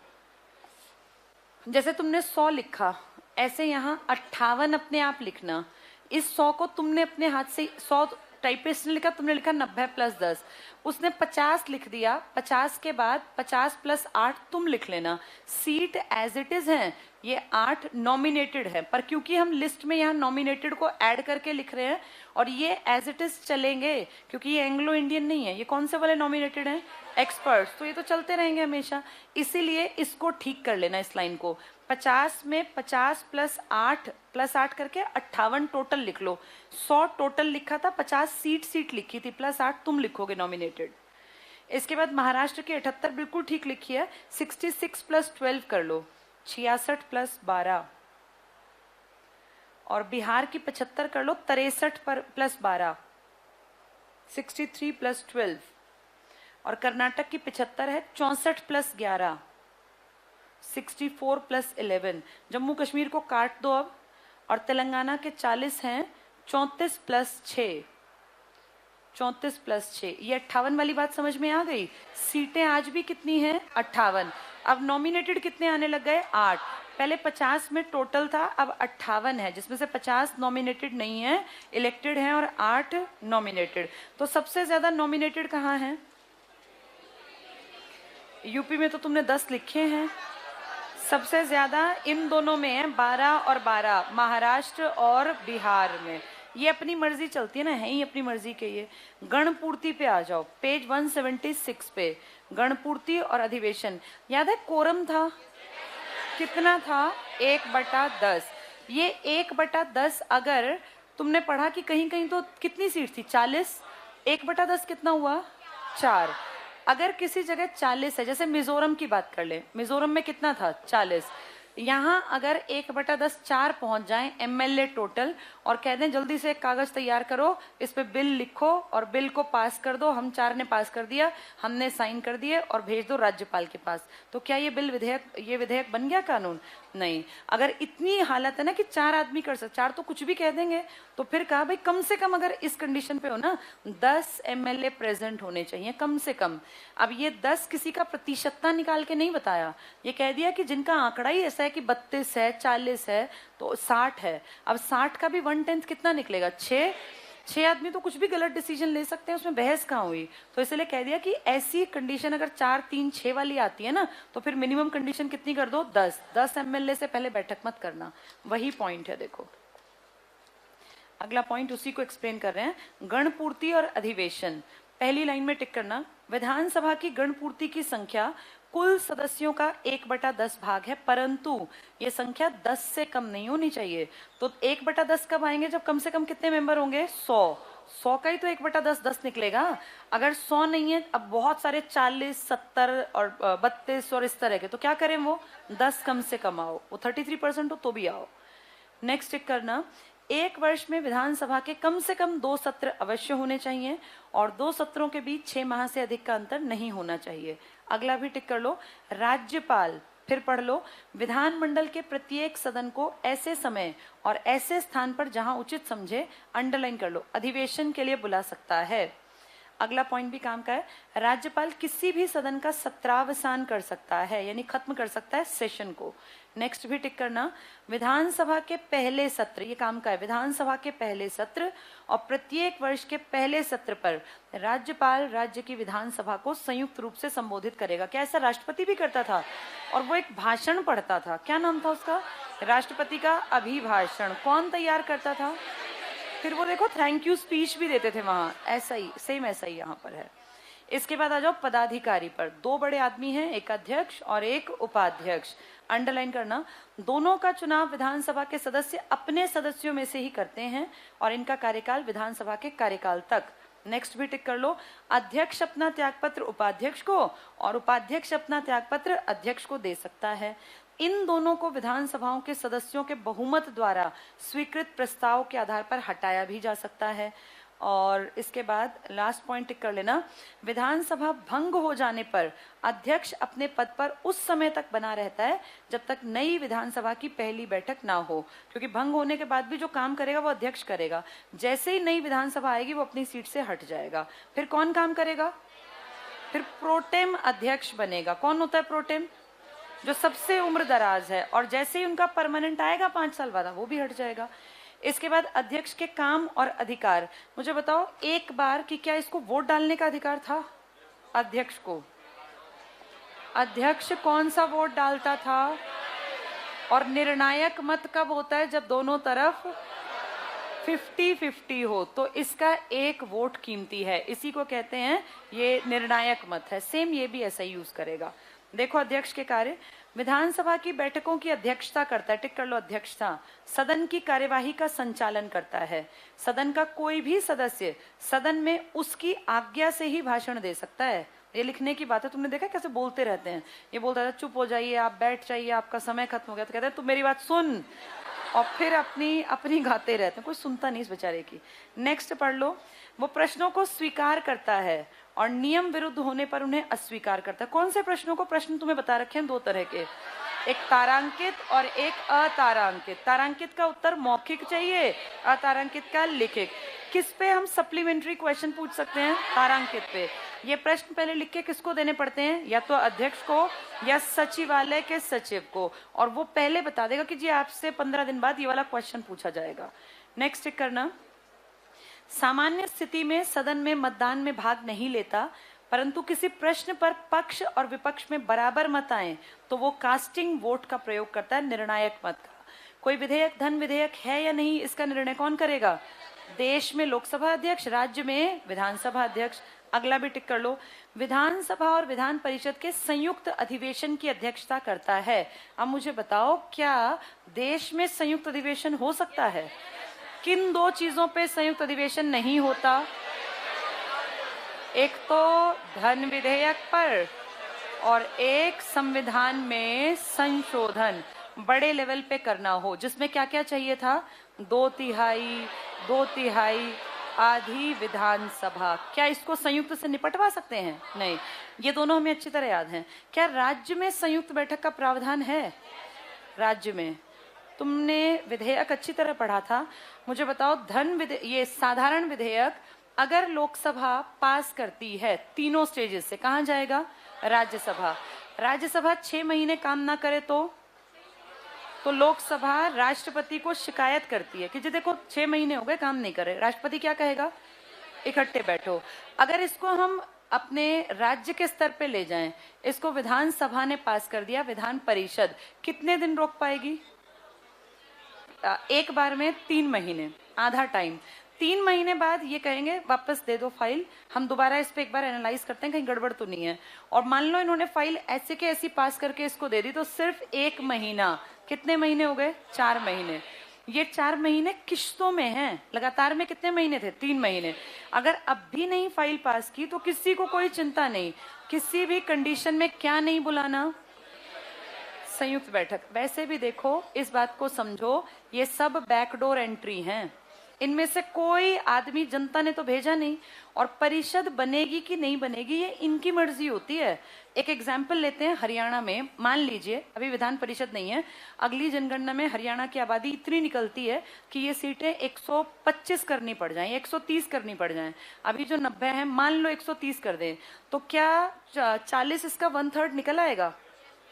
जैसे तुमने 100 लिखा, ऐसे यहाँ 58 अपने आप लिखना। इस 100 को तुमने अपने हाथ से, 100 टाइपिस्ट ने लिखा, तुमने लिखा 90 + 10, उसने 50 लिख दिया, 50 के बाद 50 + 8 तुम लिख लेना। सीट एज इट इज है, ये 8 नॉमिनेटेड है, पर क्योंकि हम लिस्ट में यहाँ नॉमिनेटेड को ऐड करके लिख रहे हैं और ये एज इट इज चलेंगे, क्योंकि ये एंग्लो इंडियन नहीं है, ये कौन से वाले नॉमिनेटेड हैं? एक्सपर्ट्स, तो ये तो चलते रहेंगे हमेशा, इसीलिए इसको ठीक कर लेना इस लाइन को। 50 में 50 + 8 + 8 करके 58 टोटल लिख लो। 100 टोटल लिखा था, 50 सीट लिखी थी, +8 तुम लिखोगे नॉमिनेटेड। इसके बाद महाराष्ट्र की 78 बिल्कुल ठीक लिखी है, 66 + 12 कर लो, 66 + 12। और बिहार की 75 कर लो, 63 + 12, 63 + 12। और कर्नाटक की 75 है, 64 + 11, 64 + 11। जम्मू कश्मीर को काट दो अब। और तेलंगाना के 40 हैं, 34 + 6, 34 + 6। ये 58 वाली बात समझ में आ गई? सीटें आज भी कितनी हैं? 58। अब नॉमिनेटेड कितने आने लग गए? 8। पहले 50 में टोटल था, अब 58 है, जिसमें से 50 नॉमिनेटेड नहीं है, इलेक्टेड हैं, और 8 नॉमिनेटेड। तो सबसे ज्यादा नॉमिनेटेड कहाँ है? यूपी में तो तुमने 10 लिखे हैं, सबसे ज्यादा इन दोनों में है, 12 और 12, महाराष्ट्र और बिहार में। ये अपनी मर्जी चलती है ना, है ही अपनी मर्जी के ये। गणपूर्ति पे आ जाओ, पेज 176 पे, गणपूर्ति और अधिवेशन। याद है कोरम था कितना था? 1/10। ये 1/10 अगर तुमने पढ़ा कि कहीं कहीं तो कितनी सीट थी? 40, 1/10 कितना हुआ? 4। अगर किसी जगह 40 है, जैसे मिजोरम की बात कर ले, मिजोरम में कितना था? 40। यहाँ अगर 1/10 4 पहुंच जाए एमएलए टोटल, और कह दें जल्दी से एक कागज तैयार करो, इस पे बिल लिखो और बिल को पास कर दो, हम 4 ने पास कर दिया, हमने साइन कर दिए और भेज दो राज्यपाल के पास, तो क्या ये विधेयक बन गया कानून? नहीं। अगर इतनी हालत है ना कि 4 आदमी कर सकते, 4 तो कुछ भी कह देंगे, तो फिर कहा भाई कम से कम अगर इस कंडीशन पे हो ना, 10 एमएलए प्रेजेंट होने चाहिए कम से कम। अब ये 10 किसी का प्रतिशतता निकाल के नहीं बताया, ये कह दिया कि जिनका आंकड़ा ही ऐसा है कि 32 है, 40 है, तो 60 है। अब 60 का भी 1/10 कितना निकलेगा? 6 आदमी तो कुछ भी गलत डिसीजन ले सकते हैं, उसमें बहस कहाँ हुई? तो इसलिए कह दिया कि ऐसी कंडीशन अगर 4, 3, 6 वाली आती है ना, तो फिर मिनिमम कंडीशन कितनी कर दो? 10 एमएलए से पहले बैठक मत करना। वही पॉइंट है, देखो अगला पॉइंट उसी को एक्सप्लेन कर रहे हैं। गणपूर्ति और अधिवेशन, पहली लाइन में टिक करना। विधानसभा की गणपूर्ति की संख्या कुल सदस्यों का 1/10 भाग है, परंतु ये संख्या 10 से कम नहीं होनी चाहिए। तो 1/10 कब आएंगे? जब कम से कम कितने मेंबर होंगे? 100। 100 का ही तो 1/10 10 निकलेगा। अगर 100 नहीं है, अब बहुत सारे 40, 70 और 32 और इस तरह के, तो क्या करें, वो 10 कम से कम आओ, वो 33% हो तो भी आओ। नेक्स्ट टिक करना, एक वर्ष में विधानसभा के कम से कम 2 सत्र अवश्य होने चाहिए और 2 सत्रों के बीच 6 माह से अधिक का अंतर नहीं होना चाहिए। अगला भी टिक कर लो, राज्यपाल, फिर पढ़ लो, विधानमंडल के प्रत्येक सदन को ऐसे समय और ऐसे स्थान पर जहां उचित समझे, अंडरलाइन कर लो, अधिवेशन के लिए बुला सकता है। अगला पॉइंट भी काम का है, राज्यपाल किसी भी सदन का सत्रावसान कर सकता है, यानी खत्म कर सकता है सेशन को। नेक्स्ट भी टिक करना, विधानसभा के पहले सत्र, ये काम का है, विधानसभा के पहले सत्र और प्रत्येक वर्ष के पहले सत्र पर राज्यपाल राज्य की विधानसभा को संयुक्त रूप से संबोधित करेगा। क्या ऐसा राष्ट्रपति भी करता था? और वो एक भाषण पढ़ता था, क्या नाम था उसका? राष्ट्रपति का अभिभाषण। कौन तैयार करता था? फिर वो देखो थैंक यू स्पीच भी देते थे वहां, ऐसा ही सेम ऐसा ही यहाँ पर है। इसके बाद आ जाओ पदाधिकारी पर, 2 बड़े आदमी हैं, एक अध्यक्ष और एक उपाध्यक्ष। अंडरलाइन करना, दोनों का चुनाव विधानसभा के सदस्य अपने सदस्यों में से ही करते हैं और इनका कार्यकाल विधानसभा के कार्यकाल तक। नेक्स्ट भी टिक कर लो, अध्यक्ष अपना त्यागपत्र उपाध्यक्ष को और उपाध्यक्ष अपना त्यागपत्र अध्यक्ष को दे सकता है। इन दोनों को विधानसभाओं के सदस्यों के बहुमत द्वारा स्वीकृत प्रस्ताव के आधार पर हटाया भी जा सकता है। और इसके बाद लास्ट पॉइंट टिक कर लेना, विधानसभा भंग हो जाने पर अध्यक्ष अपने पद पर उस समय तक बना रहता है जब तक नई विधानसभा की पहली बैठक ना हो, क्योंकि भंग होने के बाद भी जो काम करेगा वो अध्यक्ष करेगा। जैसे ही नई विधानसभा आएगी वो अपनी सीट से हट जाएगा। फिर कौन काम करेगा? फिर प्रोटेम अध्यक्ष बनेगा। कौन होता है प्रोटेम? जो सबसे उम्र दराज है, और जैसे ही उनका परमानेंट आएगा 5 साल बाद वो भी हट जाएगा। इसके बाद अध्यक्ष के काम और अधिकार, मुझे बताओ एक बार कि क्या इसको वोट डालने का अधिकार था अध्यक्ष को? अध्यक्ष कौन सा वोट डालता था? और निर्णायक मत कब होता है? जब दोनों तरफ 50-50 हो, तो इसका एक वोट कीमती है, इसी को कहते हैं ये निर्णायक मत है। सेम ये भी ऐसा ही यूज करेगा। देखो अध्यक्ष के कार्य, विधानसभा की बैठकों की अध्यक्षता करता है, टिक कर लो अध्यक्षता, सदन की कार्यवाही का संचालन करता है। सदन का कोई भी सदस्य सदन में उसकी आज्ञा से ही भाषण दे सकता है। ये लिखने की बात है, तुमने देखा कैसे बोलते रहते हैं, ये बोलता था चुप हो जाइए, आप बैठ जाइए, आपका समय खत्म हो गया, तो कहते हैं तुम मेरी बात सुन, और फिर अपनी गाते रहते हैं, कोई सुनता नहीं इस बेचारे की। नेक्स्ट पढ़ लो, वो प्रश्नों को स्वीकार करता है और नियम विरुद्ध होने पर उन्हें अस्वीकार करता है। कौन से प्रश्नों को? प्रश्न तुम्हें बता रखे हैं 2 तरह के, एक तारांकित और एक अतारांकित। तारांकित का उत्तर मौखिक चाहिए, अतारांकित का लिखित। किस पे हम सप्लीमेंट्री क्वेश्चन पूछ सकते हैं? तारांकित पे। ये प्रश्न पहले लिख के किसको देने पड़ते हैं? या तो अध्यक्ष को या सचिवालय के सचिव को, और वो पहले बता देगा कि जी आपसे 15 दिन बाद ये वाला क्वेश्चन पूछा जाएगा। नेक्स्ट टिक करना, सामान्य स्थिति में सदन में मतदान में भाग नहीं लेता, परंतु किसी प्रश्न पर पक्ष और विपक्ष में बराबर मत आए तो वो कास्टिंग वोट का प्रयोग करता है, निर्णायक मत का। कोई विधेयक धन विधेयक है या नहीं, इसका निर्णय कौन करेगा? देश में लोकसभा अध्यक्ष, राज्य में विधानसभा अध्यक्ष। अगला भी टिक कर लो, विधानसभा और विधान परिषद के संयुक्त अधिवेशन की अध्यक्षता करता है। अब मुझे बताओ, क्या देश में संयुक्त अधिवेशन हो सकता है? किन 2 चीजों पे संयुक्त अधिवेशन नहीं होता? एक तो धन विधेयक पर, और एक संविधान में संशोधन बड़े लेवल पे करना हो, जिसमें क्या क्या चाहिए था? 2/3 आधी विधानसभा। क्या इसको संयुक्त से निपटवा सकते हैं? नहीं। ये दोनों हमें अच्छी तरह याद हैं। क्या राज्य में संयुक्त बैठक का प्रावधान है? राज्य में तुमने विधेयक अच्छी तरह पढ़ा था, मुझे बताओ ये साधारण विधेयक अगर लोकसभा पास करती है 3 स्टेजेस से, कहां जाएगा? राज्यसभा। राज्यसभा 6 महीने काम ना करे तो लोकसभा राष्ट्रपति को शिकायत करती है कि जी देखो 6 महीने हो गए काम नहीं करे। राष्ट्रपति क्या कहेगा? इकट्ठे बैठो। अगर इसको हम अपने राज्य के स्तर पे ले जाएं, इसको विधानसभा ने पास कर दिया, विधान परिषद कितने दिन रोक पाएगी? एक बार में 3 महीने, आधा टाइम। 3 महीने बाद ये कहेंगे वापस दे दो फाइल, हम दोबारा इस पे एक बार एनालाइज करते हैं कहीं गड़बड़ तो नहीं है। और मान लो इन्होंने फाइल ऐसे के ऐसी पास करके इसको दे दी, तो सिर्फ 1 महीना, कितने महीने हो गए? 4 महीने। ये 4 महीने किश्तों में हैं। लगातार में कितने महीने थे? 3 महीने। अगर अब भी नहीं फाइल पास की तो किसी को कोई चिंता नहीं, किसी भी कंडीशन में क्या नहीं बुलाना? संयुक्त बैठक। वैसे भी देखो, इस बात को समझो, ये सब बैकडोर एंट्री हैं। इनमें से कोई आदमी जनता ने तो भेजा नहीं, और परिषद बनेगी कि नहीं बनेगी ये इनकी मर्जी होती है। एक एग्जाम्पल लेते हैं, हरियाणा में मान लीजिए अभी विधान परिषद नहीं है, अगली जनगणना में हरियाणा की आबादी इतनी निकलती है कि ये सीटें 125 करनी पड़ जाएं, 130 करनी पड़ जाएं। अभी जो 90 है, मान लो 130 कर दें, तो क्या 40 इसका 1/3 निकल आएगा?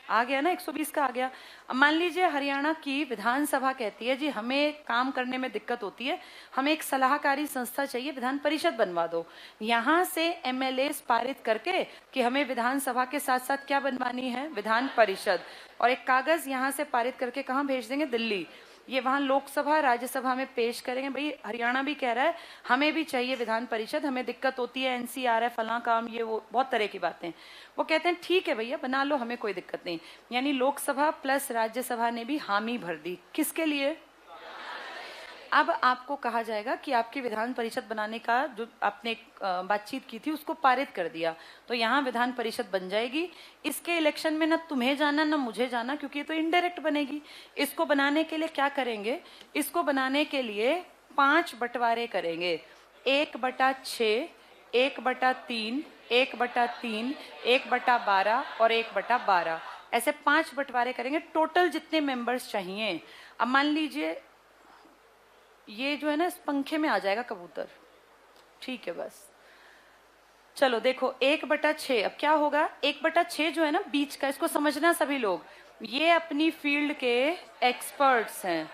आ गया ना, 120 का आ गया। अब मान लीजिए हरियाणा की विधानसभा कहती है जी हमें काम करने में दिक्कत होती है, हमें एक सलाहकारी संस्था चाहिए, विधान परिषद बनवा दो। यहाँ से एमएलए पारित करके कि हमें विधानसभा के साथ साथ क्या बनवानी है? विधान परिषद। और एक कागज यहाँ से पारित करके कहाँ भेज देंगे? दिल्ली। ये वहां लोकसभा राज्यसभा में पेश करेंगे, भाई हरियाणा भी कह रहा है हमें भी चाहिए विधान परिषद, हमें दिक्कत होती है, एनसीआर है, फलां काम, ये वो बहुत तरह की बातें। वो कहते हैं ठीक है भैया बना लो, हमें कोई दिक्कत नहीं। यानी लोकसभा प्लस राज्यसभा ने भी हामी भर दी। किसके लिए? अब आपको कहा जाएगा कि आपकी विधान परिषद बनाने का जो आपने बातचीत की थी उसको पारित कर दिया, तो यहाँ विधान परिषद बन जाएगी। इसके इलेक्शन में ना तुम्हें जाना ना मुझे जाना, क्योंकि ये तो इनडायरेक्ट बनेगी। इसको बनाने के लिए क्या करेंगे? इसको बनाने के लिए 5 बंटवारे करेंगे, 1/6, 1/3, 1/3, 1/12 और 1/12, ऐसे 5 बंटवारे करेंगे। टोटल जितने मेंबर्स चाहिए, अब मान लीजिए ये जो है ना इस पंखे में आ जाएगा कबूतर, ठीक है बस। चलो देखो 1/6, अब क्या होगा? 1/6 जो है ना बीच का, इसको समझना सभी लोग, ये अपनी फील्ड के एक्सपर्ट्स हैं।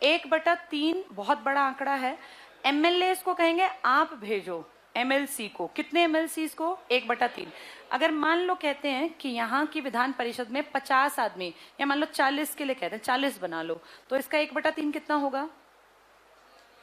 1/3 बहुत बड़ा आंकड़ा है। एमएलए को कहेंगे आप भेजो एमएलसी को। कितने एमएलसी को? 1/3। अगर मान लो कहते हैं कि यहाँ की विधान परिषद में 50 आदमी, या मान लो 40 के लिए कहते हैं, 40 बना लो, तो इसका 1/3 कितना होगा?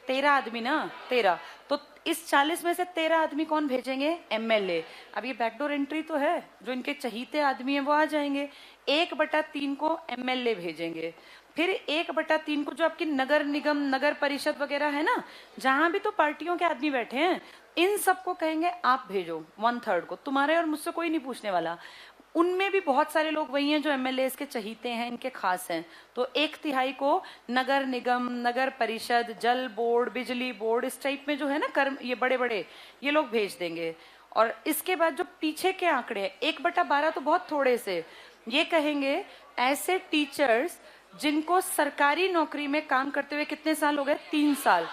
13 आदमी ना, 13। तो इस 40 में से 13 आदमी कौन भेजेंगे? एमएलए। अब ये बैकडोर एंट्री तो है, जो इनके चहीते आदमी हैं वो आ जाएंगे। 1/3 को एमएलए भेजेंगे। फिर 1/3 को जो आपकी नगर निगम, नगर परिषद वगैरह है ना, जहां भी तो पार्टियों के आदमी बैठे हैं, इन सबको कहेंगे आप भेजो 1/3 को। तुम्हारे और मुझसे कोई नहीं पूछने वाला। उनमें भी बहुत सारे लोग वही हैं जो एमएलए के चहीते हैं, इनके खास हैं। तो 1/3 को नगर निगम, नगर परिषद, जल बोर्ड, बिजली बोर्ड, इस टाइप में जो है ना कर्म, ये बड़े बड़े ये लोग भेज देंगे। और इसके बाद जो पीछे के आंकड़े हैं, 1/12 तो बहुत थोड़े से, ये कहेंगे ऐसे टीचर्स जिनको सरकारी नौकरी में काम करते हुए कितने साल हो गए? 3 साल।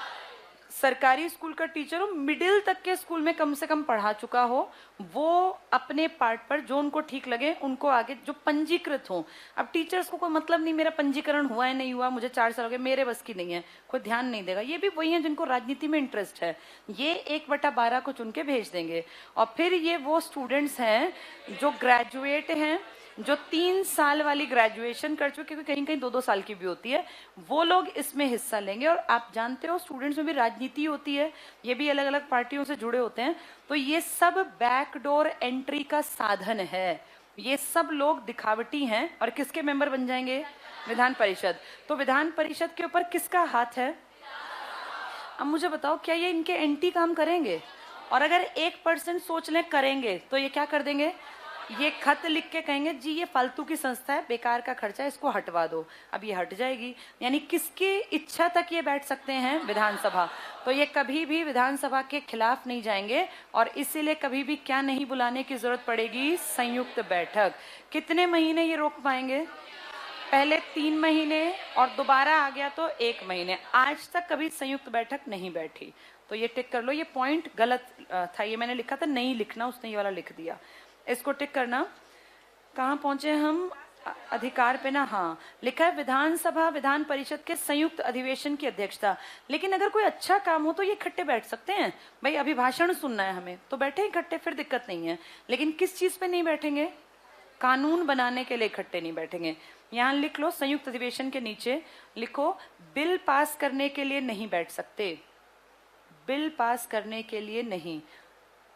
सरकारी स्कूल का टीचर हो, मिडिल तक के स्कूल में कम से कम पढ़ा चुका हो, वो अपने पार्ट पर जो उनको ठीक लगे उनको आगे, जो पंजीकृत हो। अब टीचर्स को कोई मतलब नहीं मेरा पंजीकरण हुआ है नहीं हुआ, मुझे 4 साल हो गए, मेरे बस की नहीं है, कोई ध्यान नहीं देगा। ये भी वही है जिनको राजनीति में इंटरेस्ट है, ये 1/12 को चुन के भेज देंगे। और फिर ये वो स्टूडेंट्स हैं जो ग्रेजुएट हैं, जो 3 साल वाली ग्रेजुएशन कर चुके, क्योंकि कहीं कहीं 2-2 साल की भी होती है, वो लोग इसमें हिस्सा लेंगे। और आप जानते हो स्टूडेंट्स में भी राजनीति होती है, ये भी अलग अलग पार्टियों से जुड़े होते हैं। तो ये सब बैकडोर एंट्री का साधन है। ये सब लोग दिखावटी हैं और किसके मेंबर बन जाएंगे? विधान परिषद। तो विधान परिषद के ऊपर किसका हाथ है? अब मुझे बताओ, क्या ये इनके एंटी काम करेंगे? और अगर 1% सोच लें करेंगे, तो ये क्या कर देंगे? ये खत लिख के कहेंगे जी ये फालतू की संस्था है, बेकार का खर्चा है, इसको हटवा दो। अब ये हट जाएगी। यानी किसकी इच्छा तक ये बैठ सकते हैं? विधानसभा। तो ये कभी भी विधानसभा के खिलाफ नहीं जाएंगे, और इसीलिए कभी भी क्या नहीं बुलाने की जरूरत पड़ेगी? संयुक्त बैठक। कितने महीने ये रोक पाएंगे? पहले 3 महीने, और दोबारा आ गया तो 1 महीने। आज तक कभी संयुक्त बैठक नहीं बैठी। तो ये टिक कर लो, ये पॉइंट गलत था, ये मैंने लिखा था नहीं लिखना, उसने ये वाला लिख दिया, इसको टिक करना। कहाँ पहुंचे हम? अधिकार पे ना, हाँ लिखा है विधानसभा विधान परिषद के संयुक्त अधिवेशन की अध्यक्षता। लेकिन अगर कोई अच्छा काम हो तो ये इकट्ठे बैठ सकते हैं। भाई अभिभाषण सुनना है हमें तो बैठे इकट्ठे, फिर दिक्कत नहीं है। लेकिन किस चीज पे नहीं बैठेंगे? कानून बनाने के लिए इकट्ठे नहीं बैठेंगे। यहाँ लिख लो, संयुक्त अधिवेशन के नीचे लिखो बिल पास करने के लिए नहीं बैठ सकते, बिल पास करने के लिए नहीं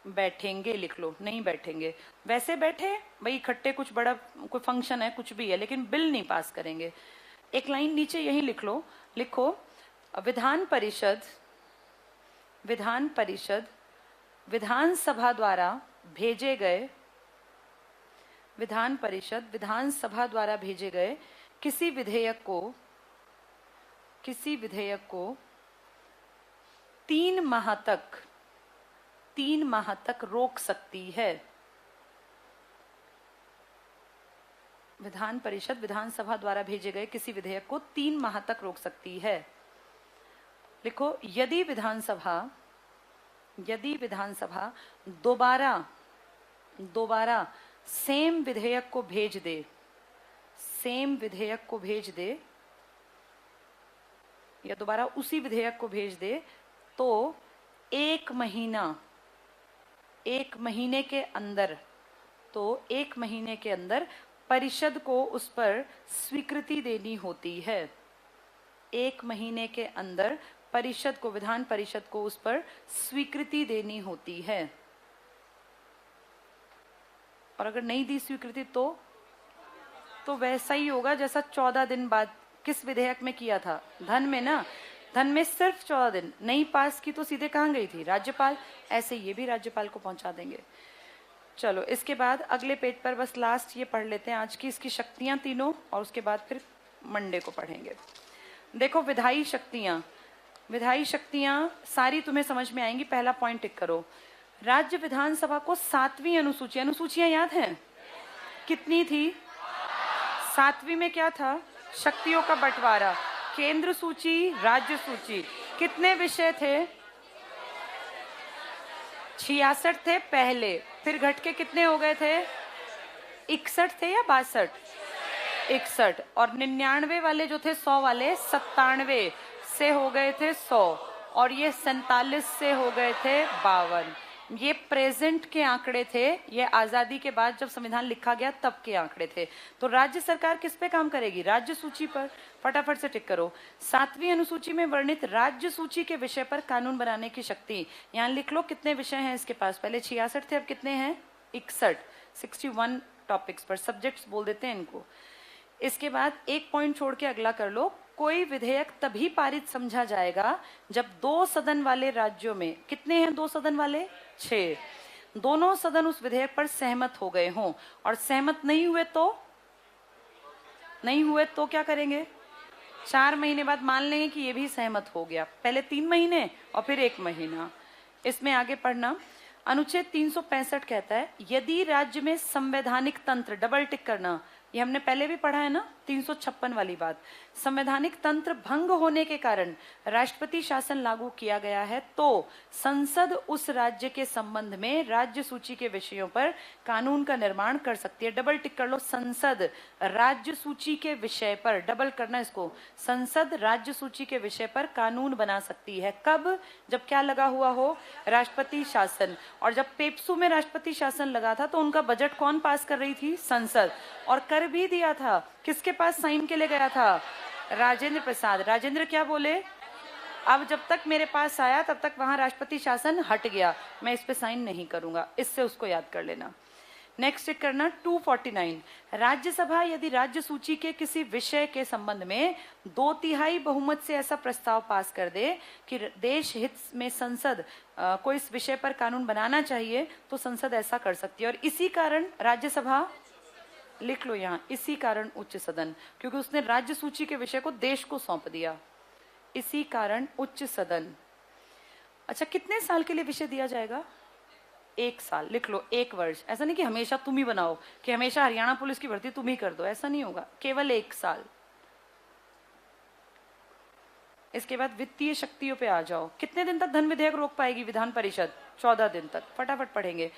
बैठेंगे, लिख लो, नहीं बैठेंगे। वैसे बैठे भाई इकट्ठे, कुछ बड़ा कोई फंक्शन है कुछ भी है, लेकिन बिल नहीं पास करेंगे। एक लाइन नीचे यही लिख लो, लिखो विधान परिषद विधानसभा द्वारा भेजे गए, विधान परिषद विधानसभा द्वारा भेजे गए किसी विधेयक को 3 माह तक रोक सकती है। विधान परिषद विधानसभा द्वारा भेजे गए किसी विधेयक को 3 माह तक रोक सकती है। लिखो यदि विधानसभा दोबारा सेम विधेयक को भेज दे या दोबारा उसी विधेयक को भेज दे तो 1 महीने के अंदर परिषद को उस पर स्वीकृति देनी होती है। 1 महीने के अंदर विधान परिषद को उस पर स्वीकृति देनी होती है। और अगर नहीं दी स्वीकृति तो वैसा ही होगा जैसा 14 दिन बाद किस विधेयक में किया था, धन में ना, धन में सिर्फ 14 दिन, नहीं पास की तो सीधे कहाँ गई थी, राज्यपाल। ऐसे ये भी राज्यपाल को पहुंचा देंगे। चलो इसके बाद अगले पेज पर बस लास्ट ये पढ़ लेते हैं आज की इसकी शक्तियां तीनों, और उसके बाद फिर मंडे को पढ़ेंगे। देखो विधायी शक्तियां सारी तुम्हें समझ में आएंगी। पहला पॉइंट टिक करो, राज्य विधानसभा को 7वीं अनुसूचियां याद हैं कितनी थी? 7वीं में क्या था? शक्तियों का बंटवारा, केंद्र सूची, राज्य सूची। कितने विषय थे? 66 थे पहले, फिर घट के कितने हो गए थे? 61 थे या 62? 61। और 99 वाले जो थे 100 वाले 97 से हो गए थे 100, और ये 47 से हो गए थे 52। ये प्रेजेंट के आंकड़े थे, ये आजादी के बाद जब संविधान लिखा गया तब के आंकड़े थे। तो राज्य सरकार किस पे काम करेगी? राज्य सूची पर। फटाफट से टिक करो, 7वीं अनुसूची में वर्णित राज्य सूची के विषय पर कानून बनाने की शक्ति। यहाँ लिख लो कितने विषय हैं इसके पास, पहले 66 थे, अब कितने हैं? 61 टॉपिक्स पर, सब्जेक्ट्स बोल देते हैं इनको। इसके बाद एक पॉइंट छोड़ के अगला कर लो, कोई विधेयक तभी पारित समझा जाएगा जब 2 सदन वाले राज्यों में, कितने हैं 2 सदन वाले? 6, दोनों सदन उस विधेयक पर सहमत हो गए हों। और सहमत नहीं हुए तो क्या करेंगे? 4 महीने बाद मान लेंगे कि ये भी सहमत हो गया। पहले 3 महीने और फिर 1 महीना। इसमें आगे पढ़ना, अनुच्छेद 365 कहता है यदि राज्य में संवैधानिक तंत्र, डबल टिक करना, ये हमने पहले भी पढ़ा है ना, 356 वाली बात, संवैधानिक तंत्र भंग होने के कारण राष्ट्रपति शासन लागू किया गया है तो संसद उस राज्य के संबंध में राज्य सूची के विषयों पर कानून का निर्माण कर सकती है। डबल टिक कर लो, संसद राज्य सूची के विषय पर, डबल करना इसको, संसद राज्य सूची के विषय पर कानून बना सकती है। कब? जब क्या लगा हुआ हो? राष्ट्रपति शासन। और जब पेप्सू में राष्ट्रपति शासन लगा था तो उनका बजट कौन पास कर रही थी? संसद। और कर भी दिया था, किसके पास साइन के लिए गया था? राजेंद्र प्रसाद। राजेंद्र क्या बोले? अब जब तक मेरे पास आया तब तक वहां राष्ट्रपति शासन हट गया, मैं इस पे साइन नहीं करूंगा। इससे उसको याद कर लेना। नेक्स्ट चेक करना 249, राज्यसभा यदि राज्य सूची के किसी विषय के संबंध में 2/3 बहुमत से ऐसा प्रस्ताव पास कर दे कि देश हित में संसद को इस विषय पर कानून बनाना चाहिए तो संसद ऐसा कर सकती है। और इसी कारण राज्यसभा, लिख लो यहाँ, इसी कारण उच्च सदन, क्योंकि उसने राज्य सूची के विषय को देश को सौंप दिया, इसी कारण उच्च सदन। अच्छा, कितने साल के लिए विषय दिया जाएगा? 1 साल। लिख लो 1 वर्ष। ऐसा नहीं कि हमेशा तुम ही बनाओ, कि हमेशा हरियाणा पुलिस की भर्ती तुम ही कर दो, ऐसा नहीं होगा, केवल 1 साल। इसके बाद वित्तीय शक्तियों पे आ जाओ। कितने दिन तक धन विधेयक रोक पाएगी विधान परिषद? 14 दिन तक। फटाफट पढ़ेंगे।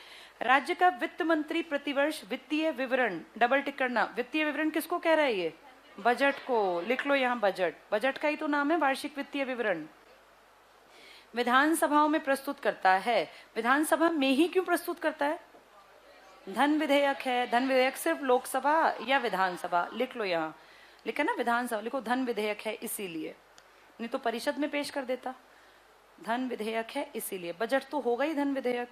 राज्य का वित्त मंत्री प्रतिवर्ष वित्तीय विवरण, डबल टिक करना, वित्तीय विवरण किसको कह रहा है? ये बजट को। लिख लो यहाँ बजट, बजट का ही तो नाम है वार्षिक वित्तीय विवरण। विधानसभाओं में प्रस्तुत करता है। विधानसभा में ही क्यों प्रस्तुत करता है? धन विधेयक है, धन विधेयक सिर्फ लोकसभा या विधानसभा, लिख लो यहाँ, लिखा ना विधानसभा, लिखो धन विधेयक है इसीलिए, नहीं तो परिषद में पेश कर देता। धन विधेयक है इसीलिए, बजट तो होगा ही धन विधेयक।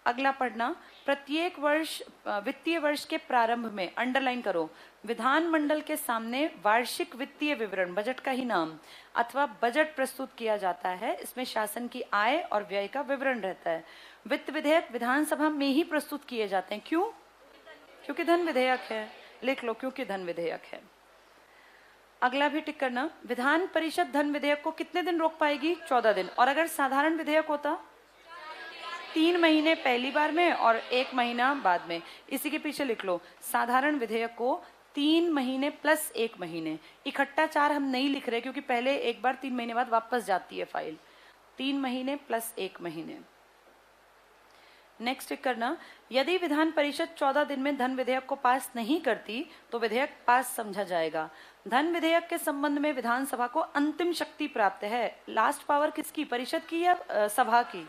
अगला पढ़ना, प्रत्येक वर्ष वित्तीय वर्ष के प्रारंभ में, अंडरलाइन करो, विधानमंडल के सामने वार्षिक वित्तीय विवरण, बजट का ही नाम, अथवा बजट प्रस्तुत किया जाता है। इसमें शासन की आय और व्यय का विवरण रहता है। वित्त विधेयक विधानसभा में ही प्रस्तुत किए जाते हैं। क्यों? क्योंकि धन विधेयक है। लिख लो, क्योंकि धन विधेयक है। अगला भी टिक करना, विधान परिषद धन विधेयक को कितने दिन रोक पाएगी? 14 दिन। और अगर साधारण विधेयक होता? 3 महीने पहली बार में और 1 महीना बाद में। इसी के पीछे लिख लो, साधारण विधेयक को 3 महीने प्लस 1 महीने, इकट्ठा 4 हम नहीं लिख रहे क्योंकि पहले एक बार 3 महीने बाद वापस जाती है फाइल। 3 महीने प्लस 1 महीने। नेक्स्ट करना, यदि विधान परिषद 14 दिन में धन विधेयक को पास नहीं करती तो विधेयक पास समझा जाएगा। धन विधेयक के संबंध में विधानसभा को अंतिम शक्ति प्राप्त है। लास्ट पावर किसकी? परिषद की या सभा की?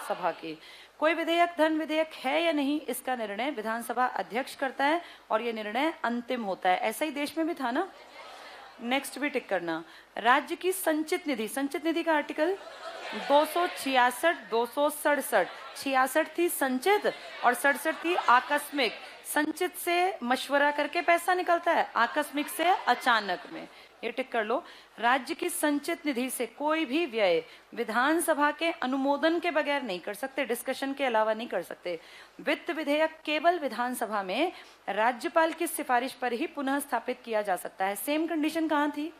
सभा की। कोई विधेयक धन विधेयक है या नहीं, इसका निर्णय विधानसभा अध्यक्ष करता है और यह निर्णय अंतिम होता है। ऐसा ही देश में भी था ना। नेक्स्ट भी टिक करना, राज्य की संचित निधि, संचित निधि का आर्टिकल 266, 267, 66 थी संचित और 67 थी आकस्मिक। संचित से मशवरा करके पैसा निकलता है, आकस्मिक से अचानक में। ये टिक कर लो, राज्य की संचित निधि से कोई भी व्यय विधानसभा के अनुमोदन के बगैर नहीं कर सकते, डिस्कशन के अलावा नहीं कर सकते। वित्त विधेयक केवल विधानसभा में राज्यपाल की सिफारिश पर ही पुनः स्थापित किया जा सकता है। सेम कंडीशन कहाँ थी?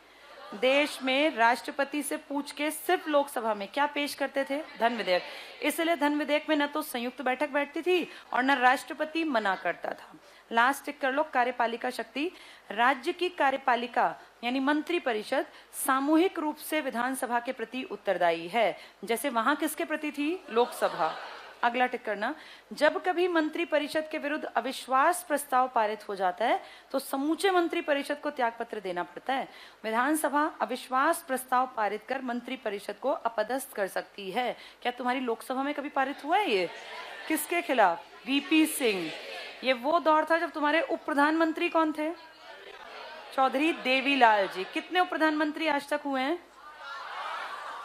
देश में राष्ट्रपति से पूछ के सिर्फ लोकसभा में क्या पेश करते थे? धन विधेयक। इसलिए धन विधेयक में न तो संयुक्त बैठक बैठती थी और न राष्ट्रपति मना करता था। लास्ट टिक कर लो, कार्यपालिका शक्ति, राज्य की कार्यपालिका यानी मंत्री परिषद सामूहिक रूप से विधानसभा के प्रति उत्तरदायी है, जैसे वहां किसके प्रति थी? लोकसभा। अगला टिक करना, जब कभी मंत्री परिषद के विरुद्ध अविश्वास प्रस्ताव पारित हो जाता है तो समूचे मंत्री परिषद को त्यागपत्र देना पड़ता है। विधानसभा अविश्वास प्रस्ताव पारित कर मंत्री परिषद को अपदस्थ कर सकती है। क्या तुम्हारी लोकसभा में कभी पारित हुआ है ये? किसके खिलाफ? वीपी सिंह। ये वो दौर था जब तुम्हारे उप प्रधानमंत्री कौन थे? चौधरी देवीलाल जी। कितने उप प्रधानमंत्री आज तक हुए हैं?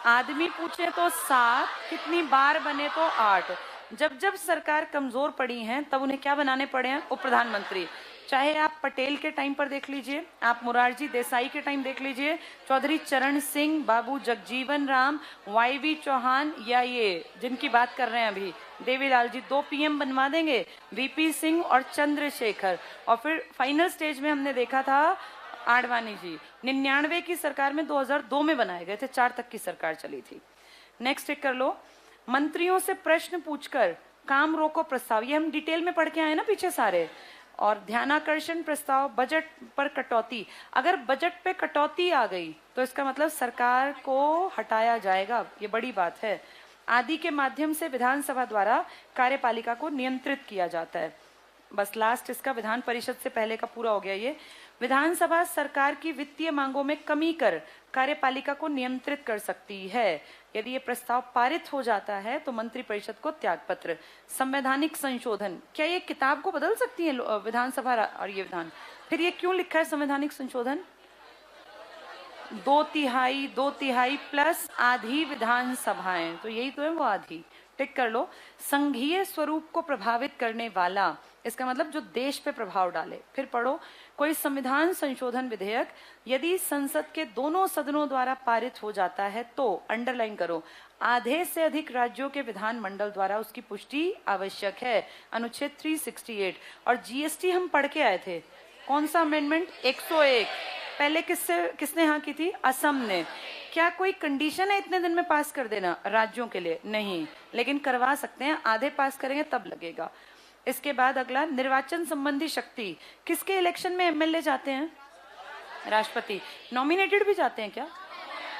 आदमी पूछे तो 7, कितनी बार बने तो 8। जब जब सरकार कमजोर पड़ी है तब उन्हें क्या बनाने पड़े हैं? उप प्रधानमंत्री। चाहे आप पटेल के टाइम पर देख लीजिए, आप मोरारजी देसाई के टाइम देख लीजिए, चौधरी चरण सिंह, बाबू जगजीवन राम, वाईवी चौहान, या ये जिनकी बात कर रहे हैं अभी देवीलाल जी, 2 पीएम बनवा देंगे, वीपी सिंह और चंद्रशेखर। और फिर फाइनल स्टेज में हमने देखा था आडवाणी जी, 99 की सरकार में 2002 में बनाए गए थे, 4 तक की सरकार चली थी। नेक्स्ट टिक कर लो, मंत्रियों से प्रश्न पूछकर काम रोको प्रस्ताव, ये हम डिटेल में पढ़ के आए ना पीछे सारे। और ध्यानाकर्षण प्रस्ताव, बजट पर कटौती। अगर बजट पे कटौती आ गई तो इसका मतलब सरकार को हटाया जाएगा, ये बड़ी बात है। आदि के माध्यम से विधानसभा द्वारा कार्यपालिका को नियंत्रित किया जाता है। बस लास्ट इसका विधान परिषद से पहले का पूरा हो गया ये। विधानसभा सरकार की वित्तीय मांगों में कमी कर कार्यपालिका को नियंत्रित कर सकती है। यदि ये प्रस्ताव पारित हो जाता है तो मंत्री परिषद को त्यागपत्र। संवैधानिक संशोधन, क्या ये किताब को बदल सकती है विधानसभा और ये विधान? फिर ये क्यों लिखा है संवैधानिक संशोधन? 2 तिहाई प्लस आधी विधानसभाएं, तो यही तो है वो आधी। टिक कर लो, संघीय स्वरूप को प्रभावित करने वाला, इसका मतलब जो देश पे प्रभाव डाले। फिर पढ़ो, कोई संविधान संशोधन विधेयक यदि संसद के दोनों सदनों द्वारा पारित हो जाता है तो, अंडरलाइन करो, आधे से अधिक राज्यों के विधानमंडल द्वारा उसकी पुष्टि आवश्यक है। अनुच्छेद 368। और जीएसटी हम पढ़ के आए थे, कौन सा अमेंडमेंट? 101। पहले किसने हाँ की थी? असम ने। क्या कोई कंडीशन है इतने दिन में पास कर देना राज्यों के लिए? नहीं, लेकिन करवा सकते हैं, आधे पास करेंगे तब लगेगा। इसके बाद अगला, निर्वाचन संबंधी शक्ति, किसके इलेक्शन में एमएलए जाते हैं? राष्ट्रपति। नॉमिनेटेड भी जाते हैं क्या?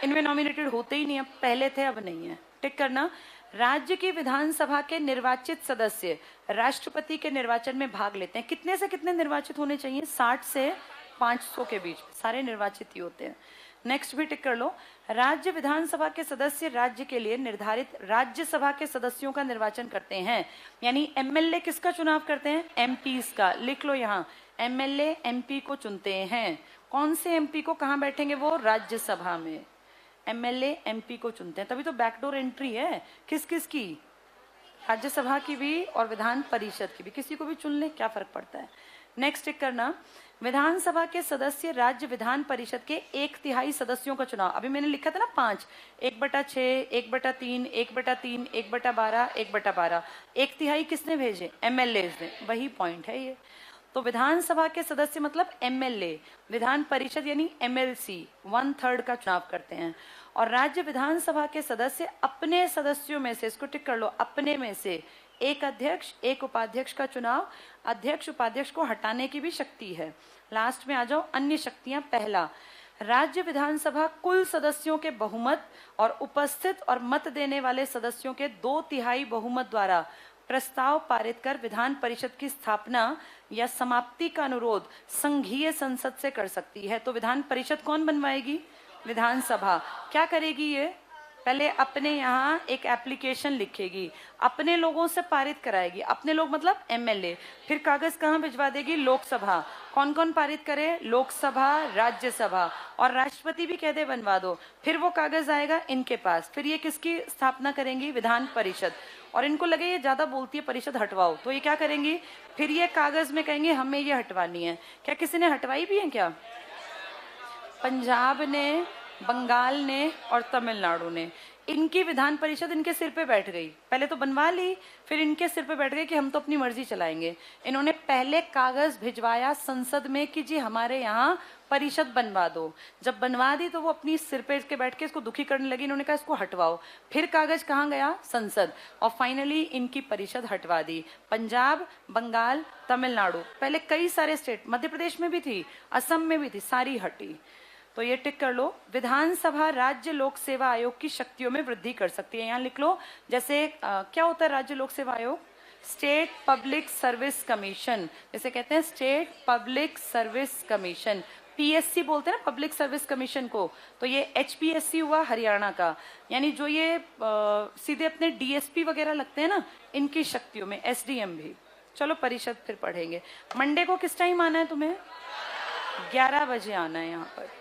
इनमें नॉमिनेटेड होते ही नहीं, अब पहले थे अब नहीं है। टिक करना, राज्य की विधानसभा के निर्वाचित सदस्य राष्ट्रपति के निर्वाचन में भाग लेते हैं। कितने से कितने निर्वाचित होने चाहिए? 60 से 500 के बीच, सारे निर्वाचित ही होते हैं। नेक्स्ट भी टिक कर लो, राज्य विधानसभा के सदस्य राज्य के लिए निर्धारित राज्यसभा के सदस्यों का निर्वाचन करते हैं। यानी एमएलए किसका चुनाव करते हैं? एमपीस का। लिख लो यहाँ, एमएलए एमपी को चुनते हैं। कौन से एमपी को कहाँ बैठेंगे वो? राज्यसभा में। एमएलए एमपी को चुनते हैं, तभी तो बैकडोर एंट्री है। किस किस की? राज्यसभा की भी और विधान परिषद की भी, किसी को भी चुन ले, क्या फर्क पड़ता है। नेक्स्ट टिक करना, विधानसभा के सदस्य राज्य विधान परिषद के 1/3 सदस्यों का चुनाव। अभी मैंने लिखा था ना 5, 1/6, 1/3, 1/3, 1/12, 1/12, 1/3 किसने भेजे? एमएलए ने। वही पॉइंट है ये। तो विधानसभा के सदस्य मतलब एमएलए, विधान परिषद यानी एमएलसी 1/3 का चुनाव करते हैं। और राज्य विधानसभा के सदस्य अपने सदस्यों में से, इसको टिक कर लो, अपने में से एक अध्यक्ष एक उपाध्यक्ष का चुनाव, अध्यक्ष उपाध्यक्ष को हटाने की भी शक्ति है। लास्ट में आ जाओ अन्य शक्तियां। पहला, राज्य विधानसभा कुल सदस्यों के बहुमत और उपस्थित और मत देने वाले सदस्यों के 2/3 बहुमत द्वारा प्रस्ताव पारित कर विधान परिषद की स्थापना या समाप्ति का अनुरोध संघीय संसद से कर सकती है। तो विधान परिषद कौन बनवाएगी? विधानसभा। क्या करेगी ये? पहले अपने यहाँ एक एप्लीकेशन लिखेगी, अपने लोगों से पारित कराएगी, अपने लोग मतलब एमएलए। फिर कागज कहाँ भिजवा देगी? लोकसभा। कौन कौन पारित करे? लोकसभा, राज्यसभा, और राष्ट्रपति भी कह दे बनवा दो। फिर वो कागज आएगा इनके पास, फिर ये किसकी स्थापना करेंगी? विधान परिषद। और इनको लगे ये ज्यादा बोलती है, परिषद हटवाओ, तो ये क्या करेंगी? फिर ये कागज में कहेंगे हमें ये हटवानी है। क्या किसी ने हटवाई भी है क्या? पंजाब ने, बंगाल ने और तमिलनाडु ने। इनकी विधान परिषद इनके सिर पे बैठ गई। पहले तो बनवा ली, फिर इनके सिर पे बैठ गई कि हम तो अपनी मर्जी चलाएंगे। इन्होंने पहले कागज भिजवाया संसद में कि जी हमारे यहाँ परिषद बनवा दो। जब बनवा दी तो वो अपनी सिर पे इसके बैठ के इसको दुखी करने लगी। इन्होंने कहा इसको हटवाओ। फिर कागज कहाँ गया? संसद। और फाइनली इनकी परिषद हटवा दी। पंजाब, बंगाल, तमिलनाडु, पहले कई सारे स्टेट, मध्य प्रदेश में भी थी, असम में भी थी, सारी हटी। तो ये टिक कर लो, विधानसभा राज्य लोक सेवा आयोग की शक्तियों में वृद्धि कर सकती है। यहाँ लिख लो, जैसे क्या होता है राज्य लोक सेवा आयोग? स्टेट पब्लिक सर्विस कमीशन, जैसे कहते हैं state public service commission, PSC बोलते हैं ना पब्लिक सर्विस कमीशन को। तो ये एचपीएससी हुआ हरियाणा का, यानी जो ये सीधे अपने डीएसपी वगैरह लगते हैं ना, इनकी शक्तियों में, एसडीएम भी। चलो परिषद फिर पढ़ेंगे। मंडे को किस टाइम आना है तुम्हें? 11 बजे आना है यहाँ पर।